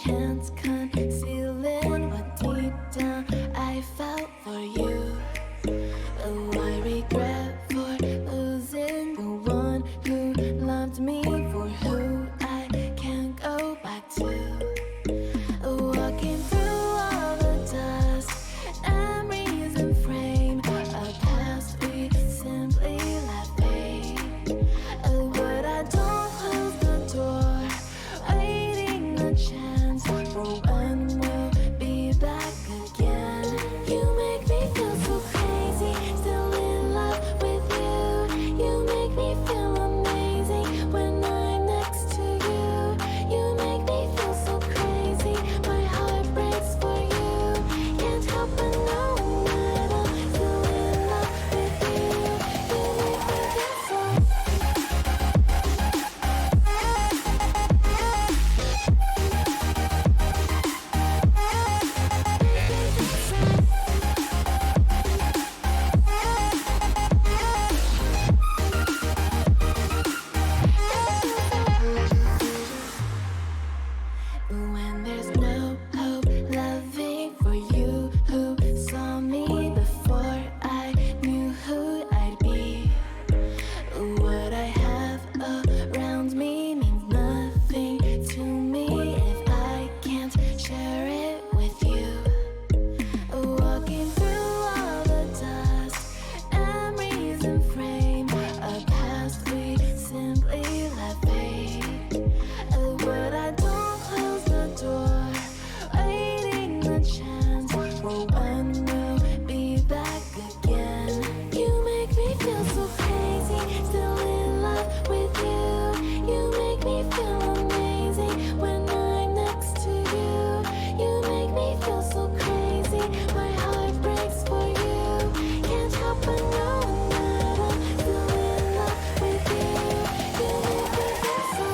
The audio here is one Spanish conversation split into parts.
can't conceal it, what deep down I felt for you. Oh, I regret for losing the one who loved me, for who I can't go back to. Walking through all the dust, memories and frame, a past we simply let fade. Oh, but I don't close the door, waiting a chance for when we'll be back again. You make me feel so crazy, still in love with you. You make me feel amazing when I'm next to you. You make me feel so crazy, my heart breaks for you. Can't help but knowing that I'm still in love with you. You make me feel so. When there's no hope loving for you who saw me before I knew who I'd be. What I have around me means nothing to me if I can't share it with you. Walking through all the dust, memories and frame, a past we simply let fade. But I don't close the door, waiting a chance for when we'll be back again. You make me feel so crazy, still in love with you. You make me feel amazing when I'm next to you. You make me feel so crazy, my heart breaks for you. Can't help but knowing that I'm still in love with you. You make me feel so.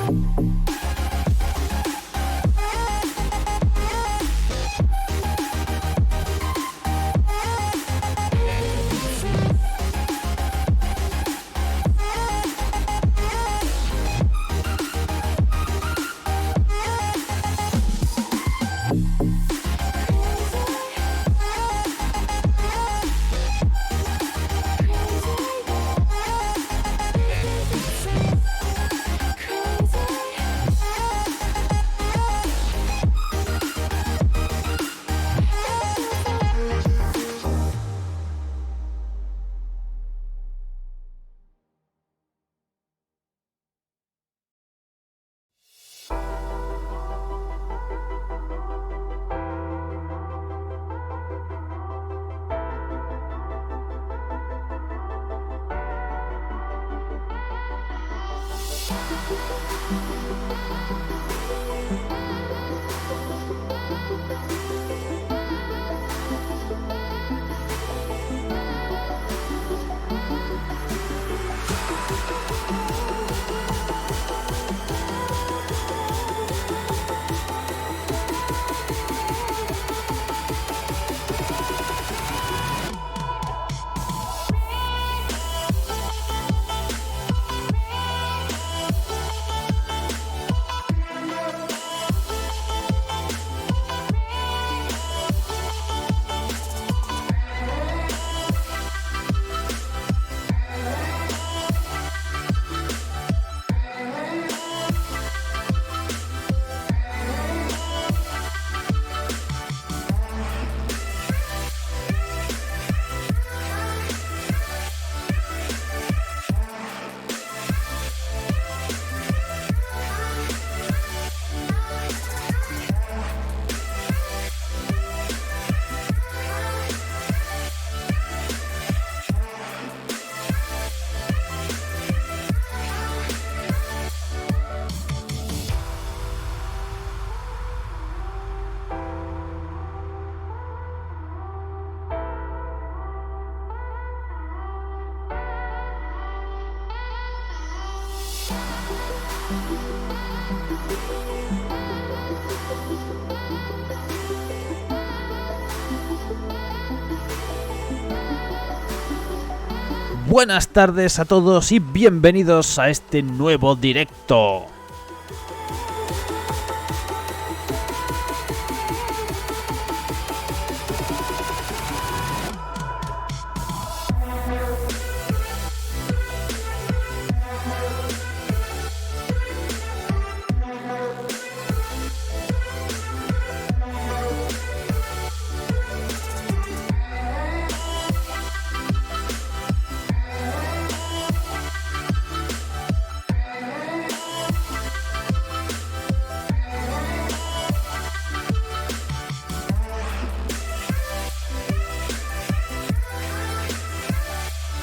Buenas tardes a todos y bienvenidos a este nuevo directo.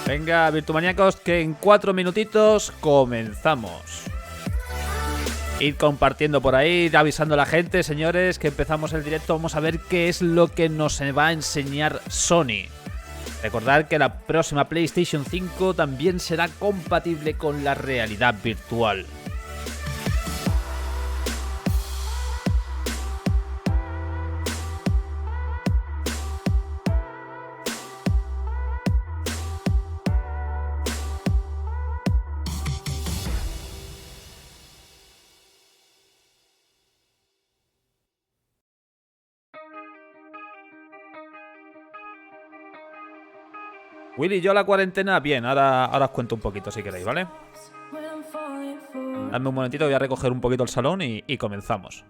Venga, virtumaníacos, que en 4 minutitos comenzamos. Ir compartiendo por ahí, ir avisando a la gente, señores, que empezamos el directo. Vamos a ver qué es lo que nos va a enseñar Sony. Recordad que la próxima PlayStation 5 también será compatible con la realidad virtual. Willy, yo la cuarentena, bien, ahora os cuento un poquito si queréis, ¿vale? Dadme un momentito, voy a recoger un poquito el salón y comenzamos.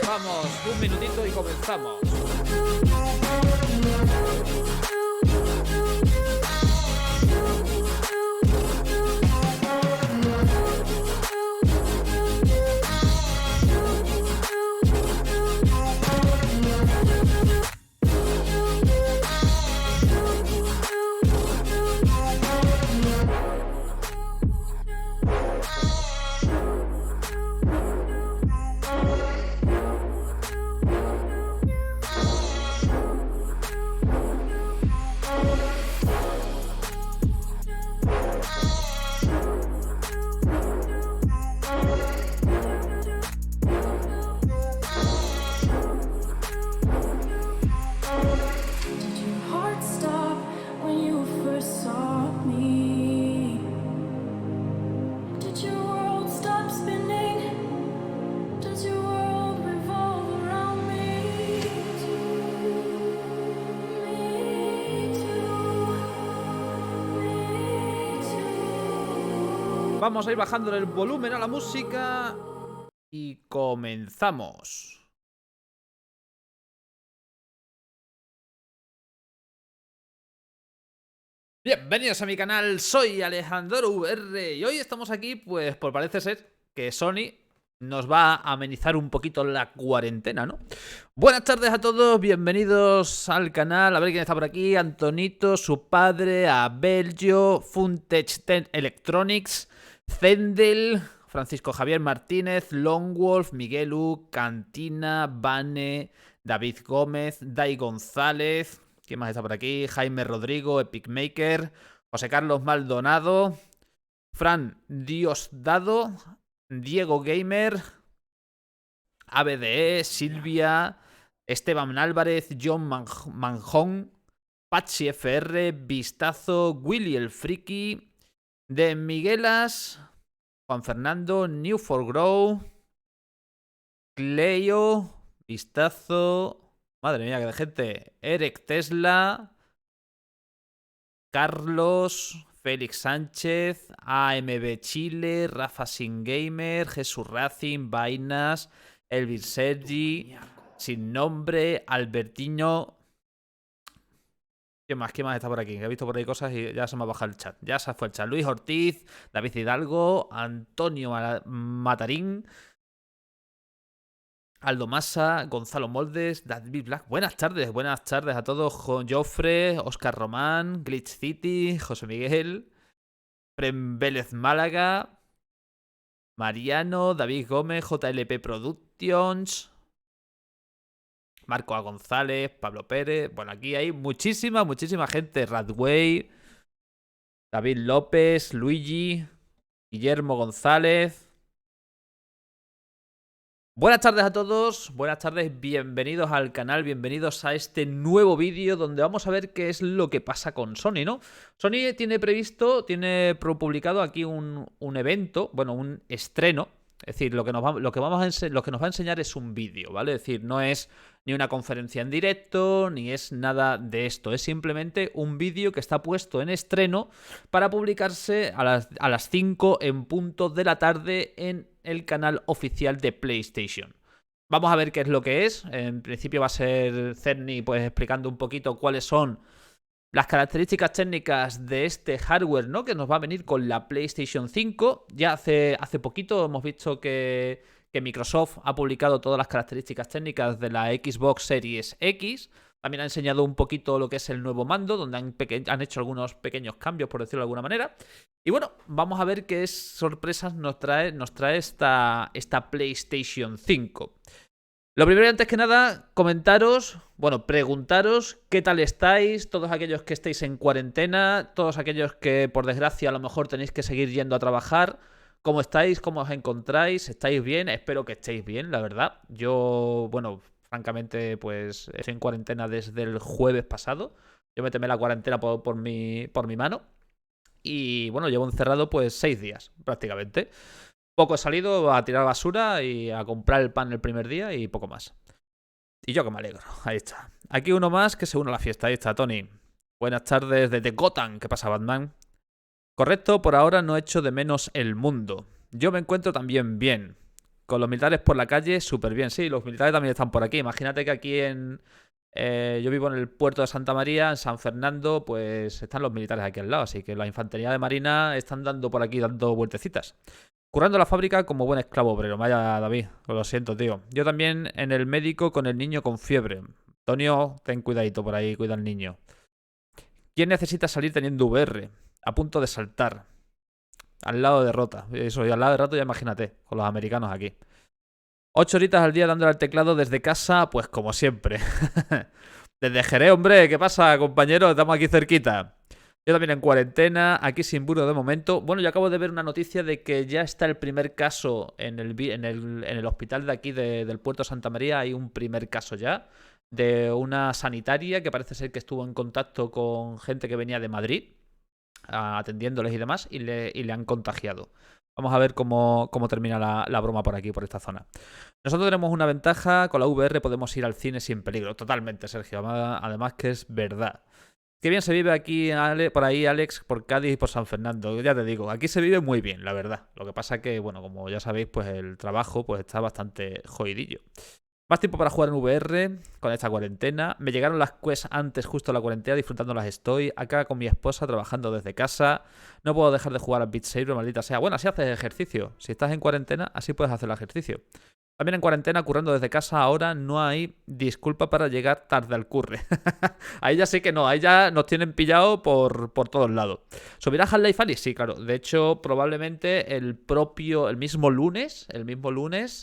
Vamos, un minutito y comenzamos. Vamos a ir bajándole el volumen a la música y comenzamos. Bienvenidos a mi canal, soy Alejandro VR y hoy estamos aquí, pues por parece ser que Sony nos va a amenizar un poquito la cuarentena, ¿no? Buenas tardes a todos, bienvenidos al canal. A ver quién está por aquí: Antonito, su padre, a Belgio, Funtech 10 Electronics, Zendel, Francisco Javier Martínez, Longwolf, Miguelu, Cantina, Bane, David Gómez, Dai González. ¿Quién más está por aquí? Jaime Rodrigo, Epic Maker, José Carlos Maldonado, Fran Diosdado, Diego Gamer, ABDE, Silvia, Esteban Álvarez, John Manjón, Pachi FR, Vistazo, Willy el Friki, de Miguelas, Juan Fernando, New for Grow, Cleo, Vistazo, madre mía, que de gente, Eric Tesla, Carlos, Félix Sánchez, AMB Chile, Rafa Sin Gamer, Jesús Racing, Vainas, Elvis Sergi, Sin Nombre, Albertiño. ¿Qué más? ¿Qué más está por aquí? He visto por ahí cosas y ya se me ha bajado el chat. Ya se fue el chat. Luis Ortiz, David Hidalgo, Antonio Matarín, Aldo Massa, Gonzalo Moldes, David Black. Buenas tardes a todos. Joffre, Oscar Román, Glitch City, José Miguel, Prem Vélez Málaga, Mariano, David Gómez, JLP Productions, Marco A. González, Pablo Pérez. Bueno, aquí hay muchísima gente. Radway, David López, Luigi, Guillermo González. Buenas tardes a todos, buenas tardes, bienvenidos al canal, bienvenidos a este nuevo vídeo donde vamos a ver qué es lo que pasa con Sony, ¿no? Sony tiene publicado aquí un evento, bueno, un estreno. Es decir, lo que nos va a enseñar es un vídeo, ¿vale? Es decir, no es ni una conferencia en directo, ni es nada de esto. Es simplemente un vídeo que está puesto en estreno para publicarse a las 5 en punto de la tarde en el canal oficial de PlayStation. Vamos a ver qué es lo que es. En principio va a ser Cerny pues explicando un poquito cuáles son las características técnicas de este hardware, ¿no? Que nos va a venir con la PlayStation 5. Ya hace poquito hemos visto que Microsoft ha publicado todas las características técnicas de la Xbox Series X. También ha enseñado un poquito lo que es el nuevo mando, donde han hecho algunos pequeños cambios, por decirlo de alguna manera. Y bueno, vamos a ver qué sorpresas nos trae esta PlayStation 5. Lo primero y antes que nada, preguntaros qué tal estáis, todos aquellos que estéis en cuarentena, todos aquellos que por desgracia a lo mejor tenéis que seguir yendo a trabajar. ¿Cómo estáis? ¿Cómo os encontráis? ¿Estáis bien? Espero que estéis bien, la verdad. Yo, francamente, pues estoy en cuarentena desde el jueves pasado. Yo me tomé la cuarentena por mi mano. Y bueno, llevo encerrado pues 6 días, prácticamente. Poco he salido a tirar basura y a comprar el pan el primer día y poco más. Y yo que me alegro. Ahí está. Aquí uno más que se une a la fiesta. Ahí está, Tony. Buenas tardes desde Gotham. ¿Qué pasa, Batman? Correcto, por ahora no echo de menos el mundo. Yo me encuentro también bien. Con los militares por la calle, súper bien. Sí, los militares también están por aquí. Imagínate que aquí yo vivo en el puerto de Santa María, en San Fernando, pues están los militares aquí al lado. Así que la infantería de marina están dando por aquí, dando vueltecitas. Currando la fábrica como buen esclavo obrero. Vaya, David, lo siento, tío. Yo también en el médico con el niño con fiebre. Antonio, ten cuidadito por ahí, cuida al niño. ¿Quién necesita salir teniendo VR? A punto de saltar. Al lado de Rota. Eso, y al lado de Rota ya imagínate, con los americanos aquí. 8 horitas al día dándole al teclado desde casa, pues como siempre. Desde Jerez, hombre, ¿qué pasa, compañero? Estamos aquí cerquita. Yo también en cuarentena, aquí sin burro de momento. Bueno, yo acabo de ver una noticia de que ya está el primer caso en el hospital de aquí del puerto de Santa María. Hay un primer caso ya de una sanitaria que parece ser que estuvo en contacto con gente que venía de Madrid, atendiéndoles y demás, y le han contagiado. Vamos a ver cómo termina la broma por aquí, por esta zona. Nosotros tenemos una ventaja, con la VR podemos ir al cine sin peligro. Totalmente, Sergio. Además que es verdad. Qué bien se vive aquí, por ahí, Alex, por Cádiz y por San Fernando. Ya te digo, aquí se vive muy bien, la verdad. Lo que pasa que, bueno, como ya sabéis, pues el trabajo pues está bastante jodidillo. Más tiempo para jugar en VR con esta cuarentena. Me llegaron las quests antes, justo la cuarentena, disfrutándolas estoy. Acá con mi esposa, trabajando desde casa. No puedo dejar de jugar a Beat Saber, maldita sea. Bueno, así haces ejercicio. Si estás en cuarentena, así puedes hacer el ejercicio. También en cuarentena, currando desde casa, ahora no hay disculpa para llegar tarde al curre. Ahí ya sí que no, ahí ya nos tienen pillado por todos lados. ¿Subirá Half-Life Alyx? Sí, claro. De hecho, probablemente el mismo lunes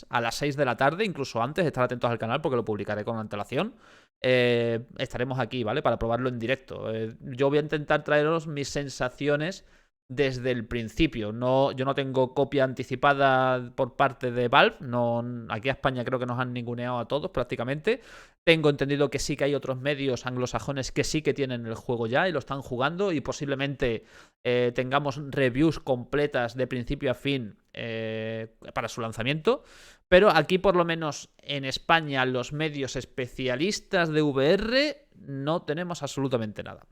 a las 6 de la tarde, incluso antes, estar atentos al canal porque lo publicaré con antelación. Estaremos aquí, ¿vale? Para probarlo en directo. Yo voy a intentar traeros mis sensaciones desde el principio. No, yo no tengo copia anticipada por parte de Valve. No, aquí a España creo que nos han ninguneado a todos prácticamente. Tengo entendido que sí que hay otros medios anglosajones que sí que tienen el juego ya y lo están jugando, y posiblemente tengamos reviews completas de principio a fin para su lanzamiento. Pero aquí, por lo menos en España, los medios especialistas de VR no tenemos absolutamente nada.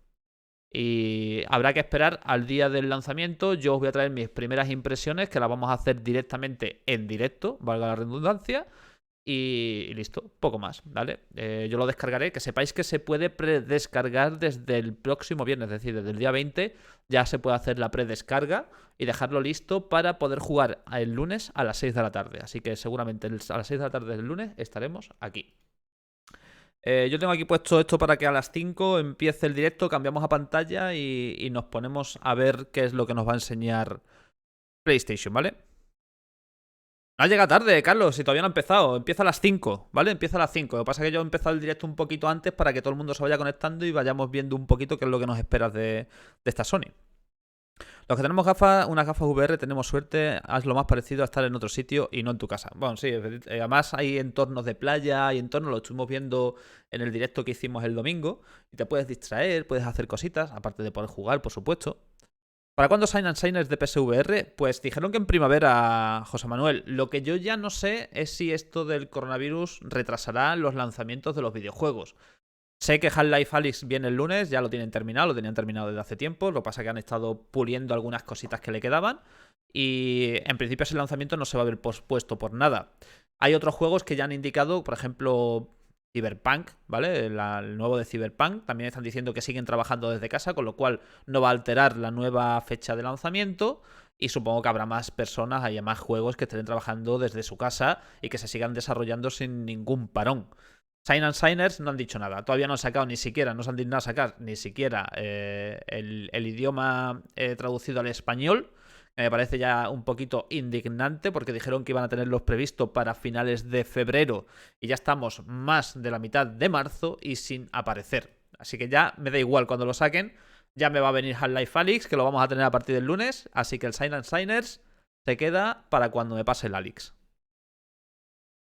Y habrá que esperar al día del lanzamiento. Yo os voy a traer mis primeras impresiones, que las vamos a hacer directamente en directo, valga la redundancia. Y listo, poco más, ¿vale? Yo lo descargaré. Que sepáis que se puede predescargar desde el próximo viernes, es decir, desde el día 20 ya se puede hacer la predescarga y dejarlo listo para poder jugar el lunes a las 6 de la tarde. Así que seguramente a las 6 de la tarde del lunes estaremos aquí. Yo tengo aquí puesto esto para que a las 5 empiece el directo, cambiamos a pantalla y nos ponemos a ver qué es lo que nos va a enseñar PlayStation, ¿vale? No llega tarde, Carlos, si todavía no ha empezado. Empieza a las 5, ¿vale? Empieza a las 5. Lo que pasa es que yo he empezado el directo un poquito antes para que todo el mundo se vaya conectando y vayamos viendo un poquito qué es lo que nos espera de esta Sony. Los que tenemos gafas, unas gafas VR, tenemos suerte. Haz lo más parecido a estar en otro sitio y no en tu casa. Bueno, sí, además hay entornos de playa, hay entornos, lo estuvimos viendo en el directo que hicimos el domingo. Y te puedes distraer, puedes hacer cositas, aparte de poder jugar, por supuesto. ¿Para cuándo Sign de PCVR? Pues dijeron que en primavera, José Manuel. Lo que yo ya no sé es si esto del coronavirus retrasará los lanzamientos de los videojuegos. Sé que Half-Life Alyx viene el lunes, ya lo tienen terminado, lo tenían terminado desde hace tiempo. Lo que pasa es que han estado puliendo algunas cositas que le quedaban. Y en principio ese lanzamiento no se va a ver pospuesto por nada. Hay otros juegos que ya han indicado, por ejemplo, Cyberpunk, ¿vale? El nuevo de Cyberpunk. También están diciendo que siguen trabajando desde casa, con lo cual no va a alterar la nueva fecha de lanzamiento. Y supongo que habrá más personas, haya más juegos que estén trabajando desde su casa y que se sigan desarrollando sin ningún parón. Signers no han dicho nada. Todavía no han sacado ni siquiera, no se han dignado a sacar ni siquiera el idioma traducido al español. Me parece ya un poquito indignante porque dijeron que iban a tenerlos previsto para finales de febrero y ya estamos más de la mitad de marzo y sin aparecer. Así que ya me da igual cuando lo saquen. Ya me va a venir Half-Life Alyx, que lo vamos a tener a partir del lunes. Así que el Signers se queda para cuando me pase el Alyx.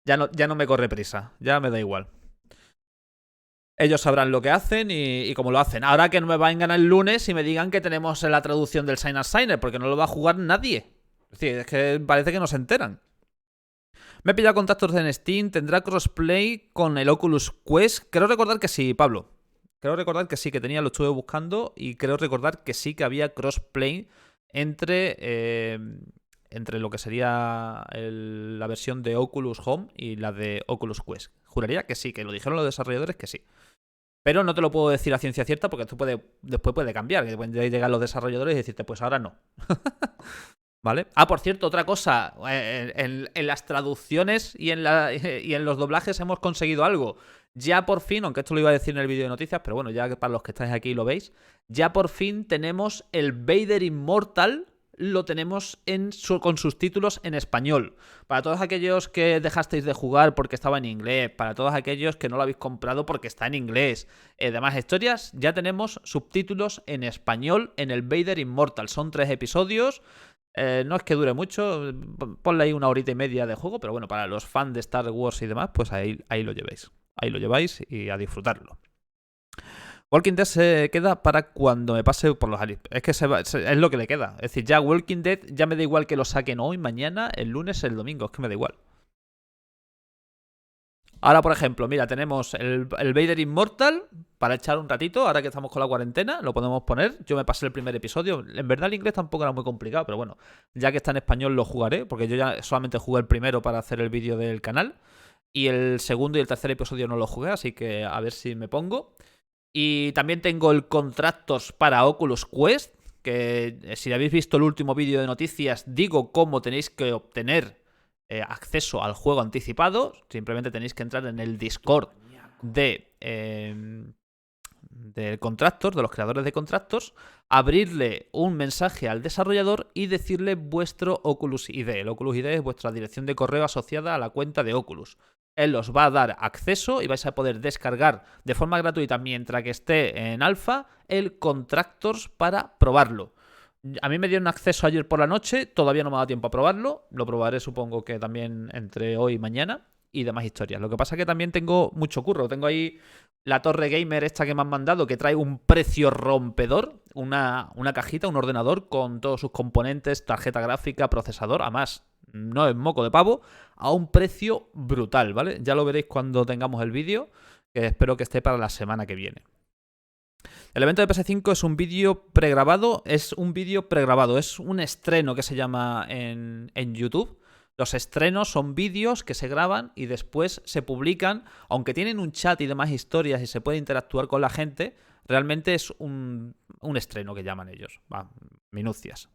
Ya no me corre prisa, ya me da igual. Ellos sabrán lo que hacen y cómo lo hacen. Ahora que no me vengan el lunes y me digan que tenemos la traducción del Signer, porque no lo va a jugar nadie. Es decir, es que parece que no se enteran. Me he pillado contactos en Steam. ¿Tendrá crossplay con el Oculus Quest? Creo recordar que sí, Pablo. Creo recordar que sí, que tenía, lo estuve buscando. Y creo recordar que sí que había crossplay entre lo que sería la versión de Oculus Home y la de Oculus Quest. Juraría que sí, que lo dijeron los desarrolladores que sí. Pero no te lo puedo decir a ciencia cierta porque después puede cambiar. Que pueden llegar los desarrolladores y decirte, pues ahora no. ¿Vale? Ah, por cierto, otra cosa. En las traducciones y en los doblajes hemos conseguido algo. Ya por fin, aunque esto lo iba a decir en el vídeo de noticias, pero bueno, ya para los que estáis aquí lo veis. Ya por fin tenemos el Vader Immortal. Lo tenemos con sus títulos en español. Para todos aquellos que dejasteis de jugar porque estaba en inglés, para todos aquellos que no lo habéis comprado porque está en inglés, demás historias, ya tenemos subtítulos en español en el Vader Immortal. Son 3 episodios. No es que dure mucho, ponle ahí 1 horita y media de juego, pero bueno, para los fans de Star Wars y demás, pues ahí lo llevéis. Ahí lo lleváis y a disfrutarlo. Walking Dead se queda para cuando me pase por los aliens. Es que es lo que le queda. Es decir, ya Walking Dead ya me da igual que lo saquen hoy, mañana, el lunes, el domingo. Es que me da igual. Ahora, por ejemplo, mira, tenemos el Vader Immortal para echar un ratito. Ahora que estamos con la cuarentena, lo podemos poner. Yo me pasé el primer episodio. En verdad el inglés tampoco era muy complicado, pero bueno, ya que está en español lo jugaré, porque yo ya solamente jugué el primero para hacer el vídeo del canal. Y el segundo y el tercer episodio no lo jugué, así que a ver si me pongo. Y también tengo el Contractors para Oculus Quest, que si habéis visto el último vídeo de noticias, digo cómo tenéis que obtener acceso al juego anticipado. Simplemente tenéis que entrar en el Discord de Contractors, de los creadores de Contractors, abrirle un mensaje al desarrollador y decirle vuestro Oculus ID. El Oculus ID es vuestra dirección de correo asociada a la cuenta de Oculus. Él os va a dar acceso y vais a poder descargar de forma gratuita mientras que esté en alfa el Contractors para probarlo. A mí me dieron acceso ayer por la noche, todavía no me ha dado tiempo a probarlo. Lo probaré supongo que también entre hoy y mañana y demás historias. Lo que pasa es que también tengo mucho curro. Tengo ahí la torre gamer esta que me han mandado, que trae un precio rompedor, una cajita, un ordenador con todos sus componentes, tarjeta gráfica, procesador, además no es moco de pavo, a un precio brutal, ¿vale? Ya lo veréis cuando tengamos el vídeo, que espero que esté para la semana que viene. El evento de PS5 es un vídeo pregrabado, es un estreno que se llama en YouTube. Los estrenos son vídeos que se graban y después se publican, aunque tienen un chat y demás historias y se puede interactuar con la gente, realmente es un estreno que llaman ellos. Va, minucias.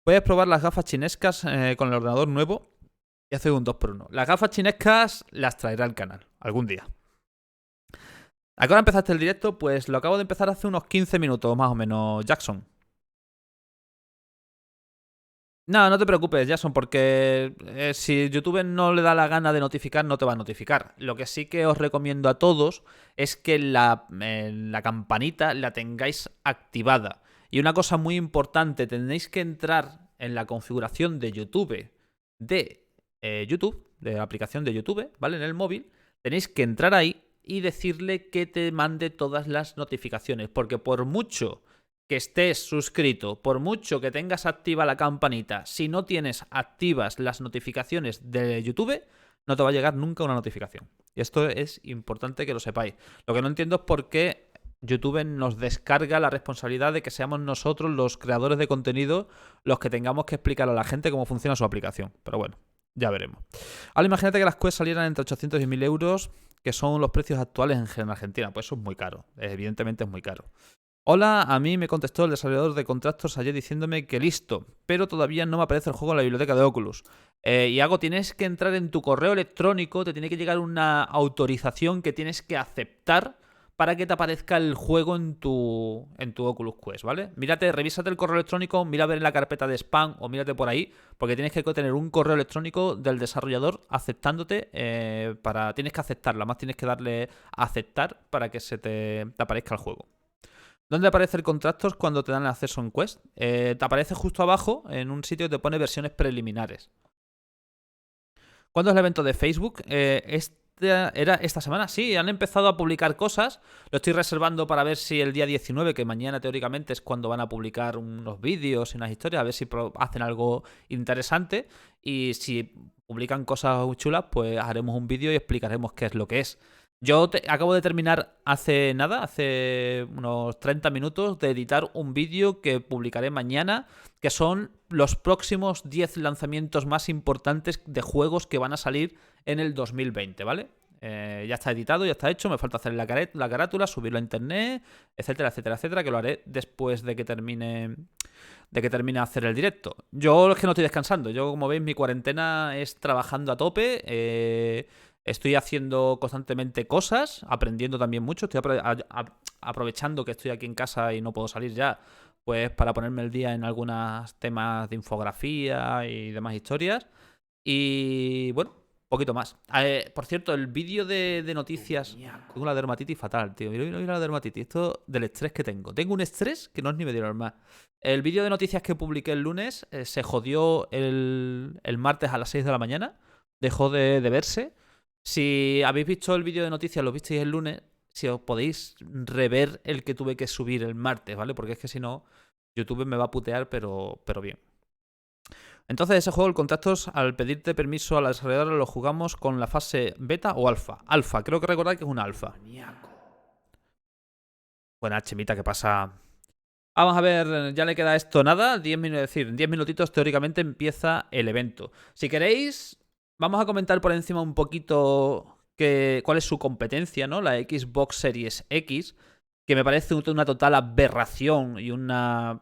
Puedes probar las gafas chinescas con el ordenador nuevo y hacer un 2x1. Las gafas chinescas las traerá al canal algún día. ¿A qué hora empezaste el directo? Pues lo acabo de empezar hace unos 15 minutos más o menos, Jackson. No, no te preocupes, Jackson, porque si YouTube no le da la gana de notificar, no te va a notificar. Lo que sí que os recomiendo a todos es que la campanita la tengáis activada. Y una cosa muy importante, tenéis que entrar en la configuración de YouTube, de la aplicación de YouTube, ¿vale? En el móvil, tenéis que entrar ahí y decirle que te mande todas las notificaciones, porque por mucho que estés suscrito, por mucho que tengas activa la campanita, si no tienes activas las notificaciones de YouTube, no te va a llegar nunca una notificación. Y esto es importante que lo sepáis. Lo que no entiendo es por qué YouTube nos descarga la responsabilidad de que seamos nosotros, los creadores de contenido, los que tengamos que explicar a la gente cómo funciona su aplicación. Pero bueno, ya veremos. Ahora imagínate que las Quest salieran entre 800 y 1000 euros, que son los precios actuales en Argentina. Pues eso es muy caro. Evidentemente es muy caro. Hola, a mí me contestó el desarrollador de Contractors ayer diciéndome que listo, pero todavía no me aparece el juego en la biblioteca de Oculus. Y hago, tienes que entrar en tu correo electrónico, te tiene que llegar una autorización que tienes que aceptar para que te aparezca el juego en tu Oculus Quest, ¿vale? Revísate el correo electrónico, mira a ver en la carpeta de spam o mírate por ahí, porque tienes que tener un correo electrónico del desarrollador aceptándote, tienes que aceptarla, más tienes que darle a aceptar para que te aparezca el juego. ¿Dónde aparece el Contractors cuando te dan el acceso en Quest? Te aparece justo abajo en un sitio que te pone versiones preliminares. ¿Cuándo es el evento de Facebook? ¿Era esta semana? Sí, han empezado a publicar cosas. Lo estoy reservando para ver si el día 19, que mañana teóricamente es cuando van a publicar unos vídeos y unas historias, a ver si hacen algo interesante. Y si publican cosas chulas, pues haremos un vídeo y explicaremos qué es lo que es. Yo acabo de terminar hace unos 30 minutos de editar un vídeo que publicaré mañana, que son los próximos 10 lanzamientos más importantes de juegos que van a salir en el 2020, ¿vale? Ya está editado, ya está hecho, me falta hacer la carátula, subirlo a internet, etcétera, etcétera, etcétera, que lo haré después de que termine de hacer el directo. Yo es que no estoy descansando, yo como veis mi cuarentena es trabajando a tope, estoy haciendo constantemente cosas, aprendiendo también mucho, estoy aprovechando que estoy aquí en casa y no puedo salir ya, pues para ponerme el día en algunos temas de infografía y demás historias. Y bueno, poquito más. Por cierto, el vídeo de noticias... Tengo la dermatitis fatal, tío. Mira la dermatitis. Esto del estrés que tengo. Tengo un estrés que no es ni medio normal. El vídeo de noticias que publiqué el lunes se jodió el martes a las 6 de la mañana. Dejó de verse. Si habéis visto el vídeo de noticias, lo visteis el lunes, si os podéis rever el que tuve que subir el martes, ¿vale? Porque es que si no, YouTube me va a putear, pero bien. Entonces ese juego, el Contractors, al pedirte permiso a la desarrolladora, lo jugamos con la fase beta o alfa. Alfa, creo que recordar que es una alfa. Buena chimita, ¿qué pasa? Vamos a ver, ya le queda esto nada, 10 minutos, es decir, en 10 minutitos teóricamente empieza el evento. Si queréis, vamos a comentar por encima un poquito cuál es su competencia, ¿no? La Xbox Series X, que me parece una total aberración y una...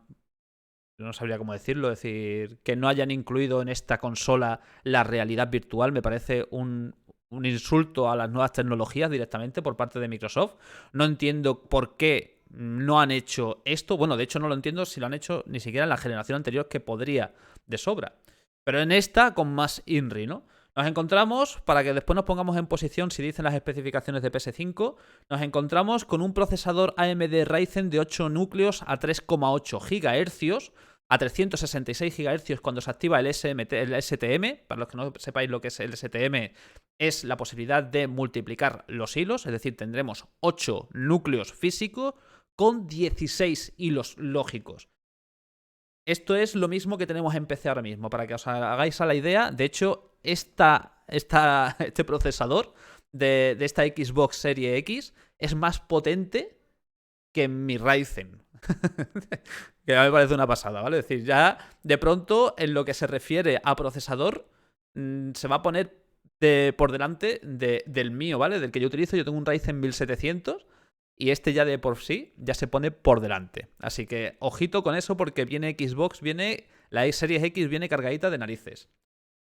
no sabría cómo decirlo, es decir, que no hayan incluido en esta consola la realidad virtual me parece un insulto a las nuevas tecnologías directamente por parte de Microsoft. No entiendo por qué no han hecho esto. Bueno, de hecho no lo entiendo si lo han hecho ni siquiera en la generación anterior, que podría de sobra. Pero en esta con más INRI, ¿no? Nos encontramos, para que después nos pongamos en posición si dicen las especificaciones de PS5, nos encontramos con un procesador AMD Ryzen de 8 núcleos a 3,8 GHz, a 366 GHz cuando se activa el STM. Para los que no sepáis lo que es el STM, es la posibilidad de multiplicar los hilos, es decir, tendremos 8 núcleos físicos con 16 hilos lógicos. Esto es lo mismo que tenemos en PC ahora mismo, para que os hagáis a la idea. De hecho, este procesador de esta Xbox Series X es más potente que mi Ryzen. Que a mí me parece una pasada, ¿vale? Es decir, ya de pronto, en lo que se refiere a procesador, se va a poner por delante del mío, ¿vale? Del que yo utilizo. Yo tengo un Ryzen 1700 y este ya de por sí ya se pone por delante. Así que ojito con eso, porque viene Xbox, la Series X viene cargadita de narices.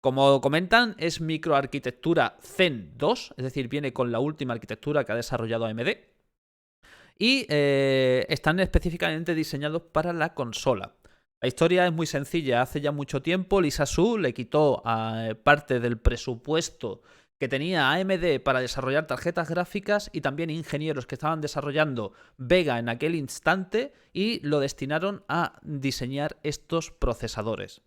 Como comentan, es microarquitectura Zen 2, es decir, viene con la última arquitectura que ha desarrollado AMD. Y están específicamente diseñados para la consola. La historia es muy sencilla. Hace ya mucho tiempo Lisa Su le quitó parte del presupuesto que tenía AMD para desarrollar tarjetas gráficas y también ingenieros que estaban desarrollando Vega en aquel instante, y lo destinaron a diseñar estos procesadores.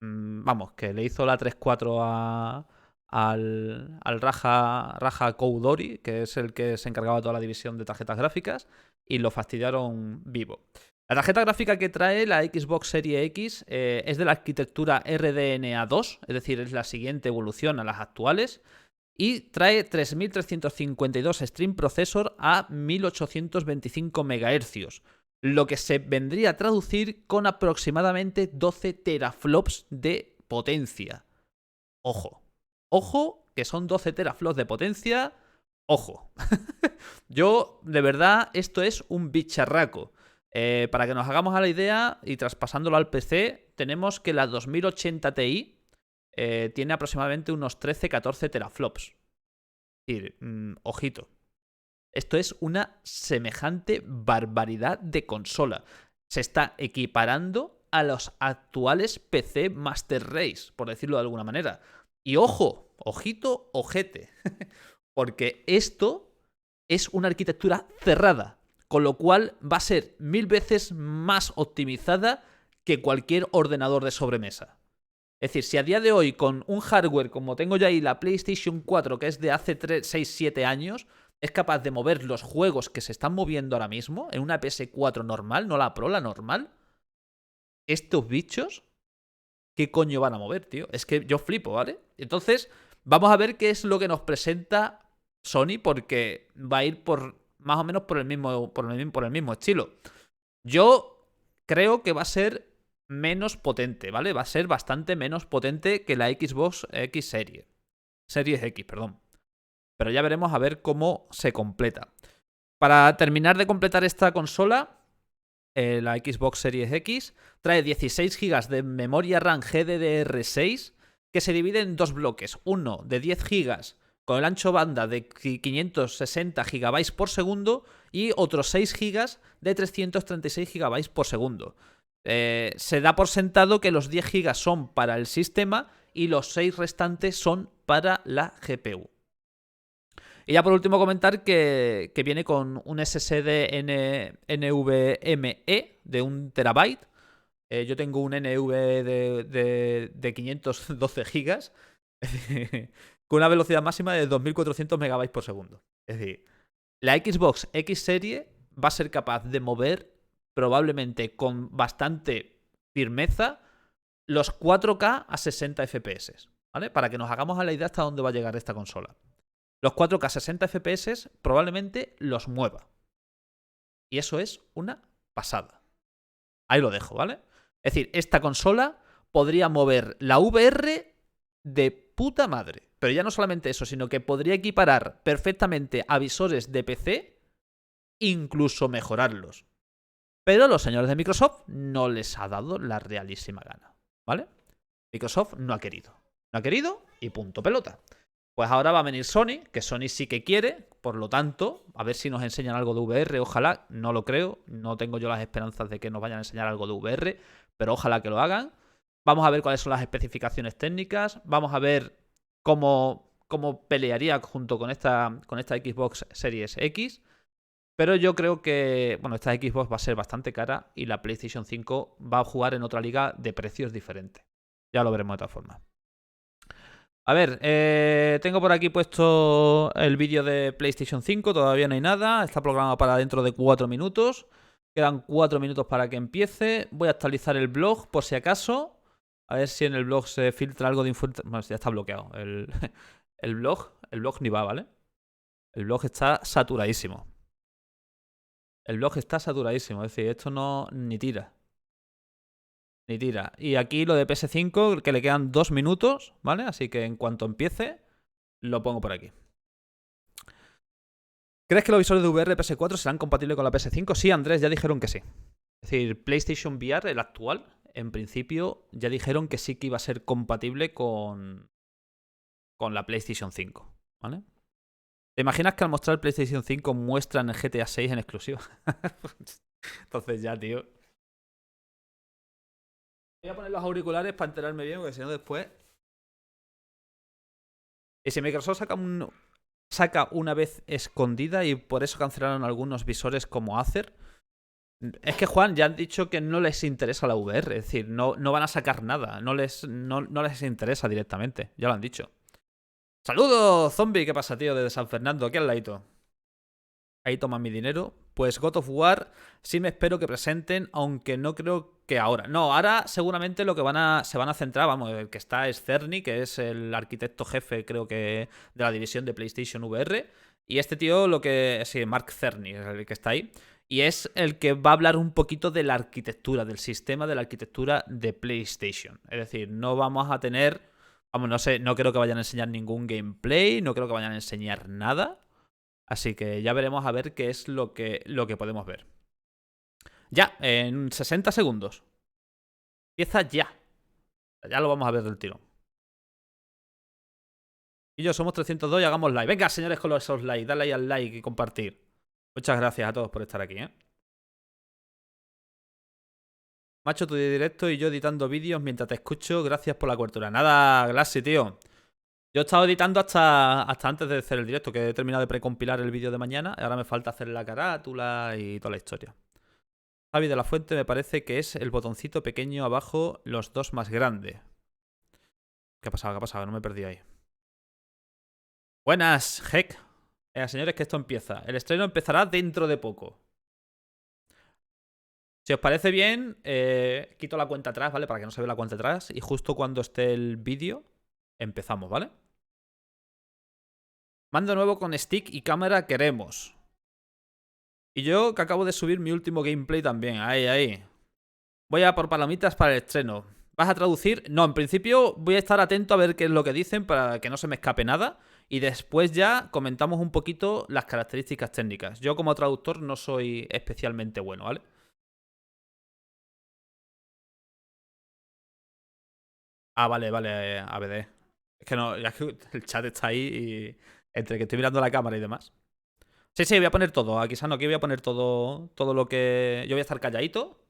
Vamos, que le hizo la 3.4 al Raja Koudori, que es el que se encargaba de toda la división de tarjetas gráficas, y lo fastidiaron vivo. La tarjeta gráfica que trae la Xbox Series X es de la arquitectura RDNA2, es decir, es la siguiente evolución a las actuales, y trae 3352 Stream Processor a 1825 MHz, lo que se vendría a traducir con aproximadamente 12 teraflops de potencia. Ojo. Ojo, que son 12 teraflops de potencia. Ojo. Yo, de verdad, esto es un bicharraco. Para que nos hagamos a la idea, y traspasándolo al PC, tenemos que la 2080 Ti tiene aproximadamente unos 13-14 teraflops. Es decir, ojito. Esto es una semejante barbaridad de consola. Se está equiparando a los actuales PC Master Race, por decirlo de alguna manera. Y ojo, ojito, ojete. Porque esto es una arquitectura cerrada, con lo cual va a ser 1000 veces más optimizada que cualquier ordenador de sobremesa. Es decir, si a día de hoy con un hardware como tengo yo ahí la PlayStation 4, que es de hace 6-7 años, es capaz de mover los juegos que se están moviendo ahora mismo en una PS4 normal, no la Pro, la normal, estos bichos, ¿qué coño van a mover, tío? Es que yo flipo, ¿vale? Entonces, vamos a ver qué es lo que nos presenta Sony, porque va a ir por más o menos por el mismo estilo. Yo creo que va a ser menos potente, ¿vale? Va a ser bastante menos potente que la Xbox X Series X, perdón. Pero ya veremos a ver cómo se completa. Para terminar de completar esta consola, la Xbox Series X trae 16 GB de memoria RAM GDDR6 que se divide en dos bloques. Uno de 10 GB con el ancho banda de 560 GB por segundo y otros 6 GB de 336 GB por segundo. Se da por sentado que los 10 GB son para el sistema y los 6 restantes son para la GPU. Y ya por último comentar que viene con un SSD NVMe de 1 TB. Yo tengo un NV de 512 GB con una velocidad máxima de 2400 MB por segundo. Es decir, la Xbox X Series va a ser capaz de mover probablemente con bastante firmeza los 4K a 60 FPS, ¿vale? Para que nos hagamos a la idea hasta dónde va a llegar esta consola. Los 4K a 60 FPS probablemente los mueva. Y eso es una pasada. Ahí lo dejo, ¿vale? Es decir, esta consola podría mover la VR de puta madre. Pero ya no solamente eso, sino que podría equiparar perfectamente a visores de PC, incluso mejorarlos. Pero a los señores de Microsoft no les ha dado la realísima gana, ¿vale? Microsoft no ha querido. No ha querido y punto pelota. Pues ahora va a venir Sony, que Sony sí que quiere, por lo tanto, a ver si nos enseñan algo de VR, ojalá, no lo creo, no tengo yo las esperanzas de que nos vayan a enseñar algo de VR, pero ojalá que lo hagan. Vamos a ver cuáles son las especificaciones técnicas, vamos a ver cómo pelearía junto con esta Xbox Series X. Pero yo creo que, bueno, esta Xbox va a ser bastante cara y la PlayStation 5 va a jugar en otra liga de precios diferentes. Ya lo veremos de todas formas. A ver, tengo por aquí puesto el vídeo de PlayStation 5, todavía no hay nada, está programado para dentro de 4 minutos. Quedan 4 minutos para que empiece. Voy a actualizar el blog por si acaso. A ver si en el blog se filtra algo de información. Bueno, ya está bloqueado. El blog ni va, ¿vale? El blog está saturadísimo. El blog está saturadísimo, es decir, esto no ni tira. Ni tira. Y aquí lo de PS5, que le quedan 2 minutos, ¿vale? Así que en cuanto empiece, lo pongo por aquí. ¿Crees que los visores de VR PS4 serán compatibles con la PS5? Sí, Andrés, ya dijeron que sí. Es decir, PlayStation VR, el actual, en principio, ya dijeron que sí que iba a ser compatible con la PlayStation 5, ¿vale? ¿Te imaginas que al mostrar el PlayStation 5 muestran el GTA 6 en exclusiva? Entonces ya, tío. Voy a poner los auriculares para enterarme bien, porque si no después... Y si Microsoft saca una vez escondida y por eso cancelaron algunos visores como Acer. Es que, Juan, ya han dicho que no les interesa la VR. Es decir, no van a sacar nada. No les interesa directamente. Ya lo han dicho. ¡Saludos, zombie! ¿Qué pasa, tío? Desde San Fernando, aquí al ladito. Ahí toman mi dinero. Pues God of War sí me espero que presenten, aunque no creo que ahora. No, ahora seguramente lo que se van a centrar, vamos, el que está es Cerny, que es el arquitecto jefe, creo que, de la división de PlayStation VR. Y este tío, sí, Mark Cerny, es el que está ahí. Y es el que va a hablar un poquito de la arquitectura, del sistema de la arquitectura de PlayStation. Es decir, no vamos a tener... Vamos, no sé, no creo que vayan a enseñar ningún gameplay, no creo que vayan a enseñar nada. Así que ya veremos a ver qué es lo que podemos ver. Ya, en 60 segundos. Empieza ya. Ya lo vamos a ver del tirón. Y yo somos 302 y hagamos like. Venga, señores, con esos likes. Dale ahí al like y compartir. Muchas gracias a todos por estar aquí, ¿eh? Macho, tu directo y yo editando vídeos mientras te escucho. Gracias por la cobertura. Nada, Glassy, tío. Yo he estado editando hasta antes de hacer el directo, que he terminado de precompilar el vídeo de mañana. Ahora me falta hacer la carátula y toda la historia. Javi de la Fuente me parece que es el botoncito pequeño abajo, los dos más grandes. ¿Qué ha pasado? ¿Qué ha pasado? No me perdí ahí. Buenas, Heck. Señores, que esto empieza. El estreno empezará dentro de poco. Si os parece bien, quito la cuenta atrás, ¿vale? Para que no se vea la cuenta atrás. Y justo cuando esté el vídeo, empezamos, ¿vale? Mando nuevo con stick y cámara queremos. Y yo que acabo de subir mi último gameplay también. Ahí, ahí. Voy a por palomitas para el estreno. ¿Vas a traducir? No, en principio voy a estar atento a ver qué es lo que dicen para que no se me escape nada. Y después ya comentamos un poquito las características técnicas. Yo como traductor no soy especialmente bueno, ¿vale? Ah, vale, vale, ABD. Es que no, ya que el chat está ahí y entre que estoy mirando la cámara y demás. Sí, sí, voy a poner todo. Aquí, Sano, aquí voy a poner todo lo que... Yo voy a estar calladito.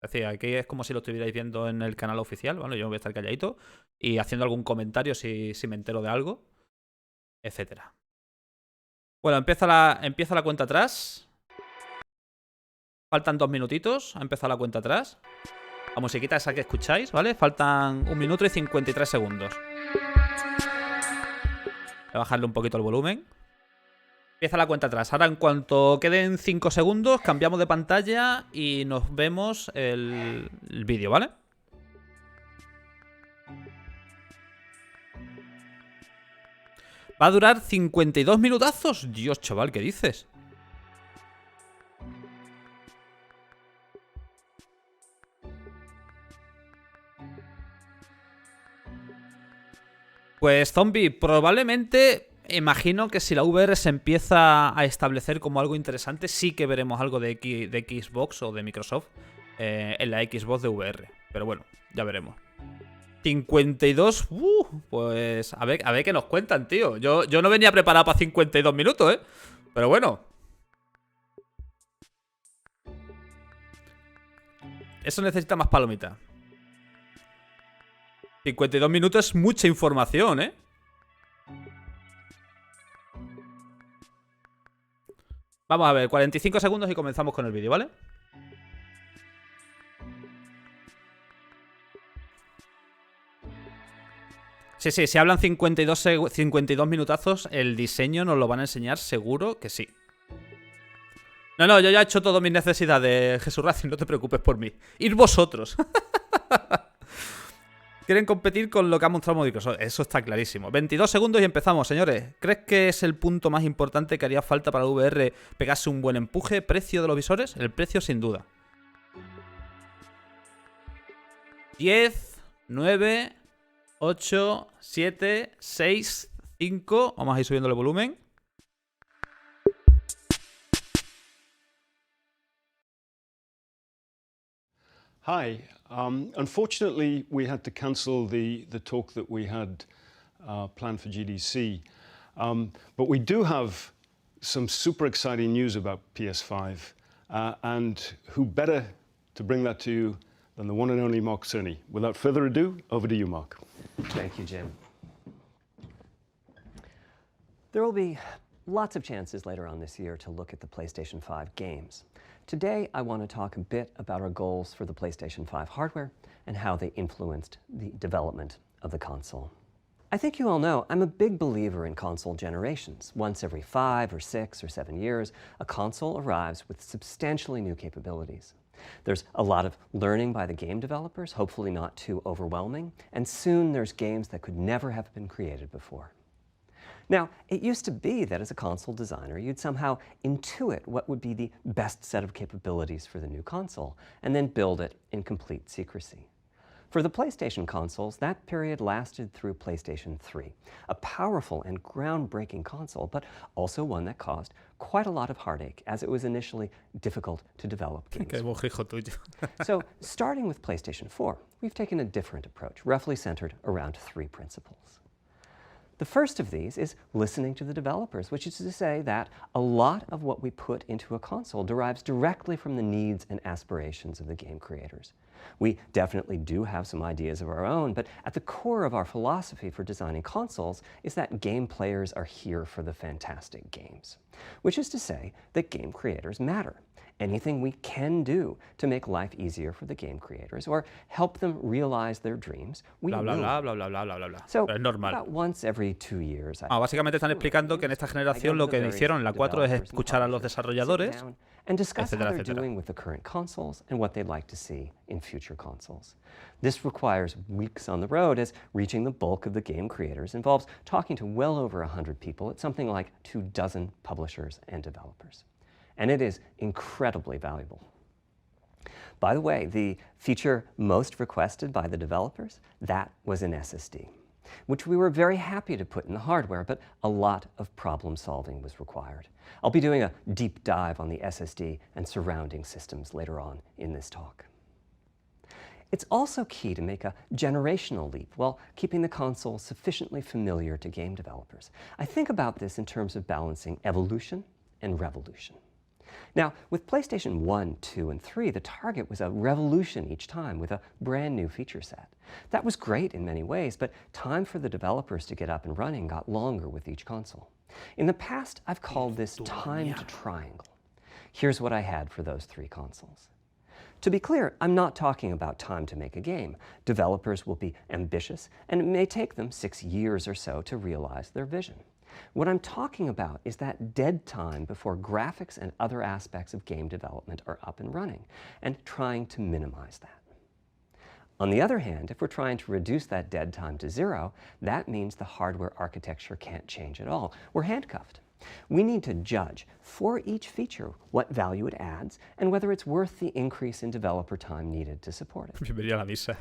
Es decir, aquí es como si lo estuvierais viendo en el canal oficial, ¿vale? Yo voy a estar calladito y haciendo algún comentario si me entero de algo, etcétera. Bueno, empieza la cuenta atrás. Faltan 2 minutitos. Ha empezado la cuenta atrás. La musiquita esa que escucháis, ¿vale? Faltan 1 minuto y 53 segundos. Voy a bajarle un poquito el volumen. Empieza la cuenta atrás. Ahora, en cuanto queden 5 segundos, cambiamos de pantalla y nos vemos el vídeo, ¿vale? Va a durar 52 minutazos. Dios, chaval, ¿qué dices? Pues, zombie, probablemente... Imagino que si la VR se empieza a establecer como algo interesante, sí que veremos algo de Xbox o de Microsoft en la Xbox de VR. Pero bueno, ya veremos. 52, pues a ver qué nos cuentan, tío. Yo no venía preparado para 52 minutos, ¿eh? Pero bueno. Eso necesita más palomita. 52 minutos es mucha información, ¿eh? Vamos a ver, 45 segundos y comenzamos con el vídeo, ¿vale? Sí, si hablan 52 minutazos, el diseño nos lo van a enseñar seguro que sí. No, yo ya he hecho todas mis necesidades, Jesús Racing, no te preocupes por mí. Ir vosotros. Quieren competir con lo que ha mostrado Microsoft. Eso está clarísimo. 22 segundos y empezamos, señores. ¿Crees que es el punto más importante que haría falta para el VR pegarse un buen empuje? ¿Precio de los visores? El precio sin duda. 10, 9, 8, 7, 6, 5. Vamos a ir subiendo el volumen. Hi. Unfortunately, we had to cancel the talk that we had planned for GDC. But we do have some super exciting news about PS5. And who better to bring that to you than the one and only Mark Cerny. Without further ado, over to you, Mark. Thank you, Jim. There will be lots of chances later on this year to look at the PlayStation 5 games. Today, I want to talk a bit about our goals for the PlayStation 5 hardware and how they influenced the development of the console. I think you all know I'm a big believer in console generations. Once every 5 or 6 or 7 years, a console arrives with substantially new capabilities. There's a lot of learning by the game developers, hopefully not too overwhelming, and soon there's games that could never have been created before. Now, it used to be that as a console designer, you'd somehow intuit what would be the best set of capabilities for the new console, and then build it in complete secrecy. For the PlayStation consoles, that period lasted through PlayStation 3, a powerful and groundbreaking console, but also one that caused quite a lot of heartache, as it was initially difficult to develop games. So, starting with PlayStation 4, we've taken a different approach, roughly centered around 3 principles. The first of these is listening to the developers, which is to say that a lot of what we put into a console derives directly from the needs and aspirations of the game creators. We definitely do have some ideas of our own, but at the core of our philosophy for designing consoles is that game players are here for the fantastic games, which is to say that game creators matter. Anything we can do to make life easier for the game creators or help them realize their dreams, we will. So, about once every 2 years. Básicamente están explicando que en esta generación lo que hicieron en la 4 es escuchar a los desarrolladores, and discuss how etcétera, they're etcétera. doing with the current consoles and what they'd like to see in future consoles. This requires weeks on the road, as reaching the bulk of the game creators involves talking to well over 100 people at something like 24 publishers and developers. And it is incredibly valuable. By the way, the feature most requested by the developers, that was an SSD, which we were very happy to put in the hardware, but a lot of problem solving was required. I'll be doing a deep dive on the SSD and surrounding systems later on in this talk. It's also key to make a generational leap while keeping the console sufficiently familiar to game developers. I think about this in terms of balancing evolution and revolution. Now, with PlayStation 1, 2, and 3, the target was a revolution each time with a brand new feature set. That was great in many ways, but time for the developers to get up and running got longer with each console. In the past, I've called this time to triangle. Here's what I had for those 3 consoles. To be clear, I'm not talking about time to make a game. Developers will be ambitious, and it may take them 6 years or so to realize their vision. What I'm talking about is that dead time before graphics and other aspects of game development are up and running, and trying to minimize that. On the other hand, if we're trying to reduce that dead time to 0, that means the hardware architecture can't change at all. We're handcuffed. We need to judge for each feature what value it adds and whether it's worth the increase in developer time needed to support it. Bienvenido a la misa.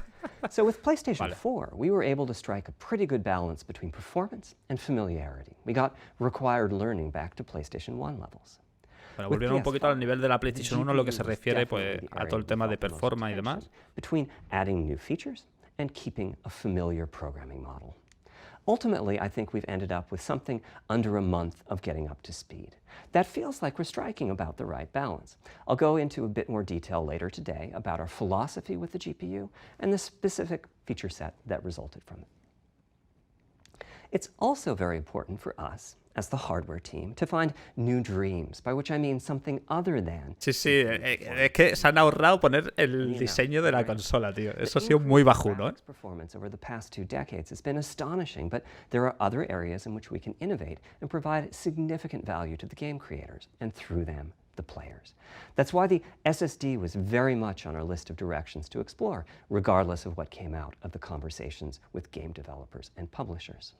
So with PlayStation 4, we were able to strike a pretty good balance between performance and familiarity. We got required learning back to PlayStation 1 levels. Bueno, volvieron un poquito al nivel de la PlayStation 1 lo que se refiere pues, a todo el tema de performance y demás. Between adding new features and keeping a familiar programming model. Ultimately, I think we've ended up with something under a month of getting up to speed. That feels like we're striking about the right balance. I'll go into a bit more detail later today about our philosophy with the GPU and the specific feature set that resulted from it. It's also very important for us, as the hardware team, to find new dreams, by which I mean something other than... Sí, es que se han ahorrado poner el diseño de la consola, tío. Eso ha sido muy bajuno, ¿eh? Performance over the past 2 decades has been astonishing, but there are other areas in which we can innovate and provide significant value to the game creators, and through them, the players. That's why the SSD was very much on our list of directions to explore, regardless of what came out of the conversations with game developers and publishers.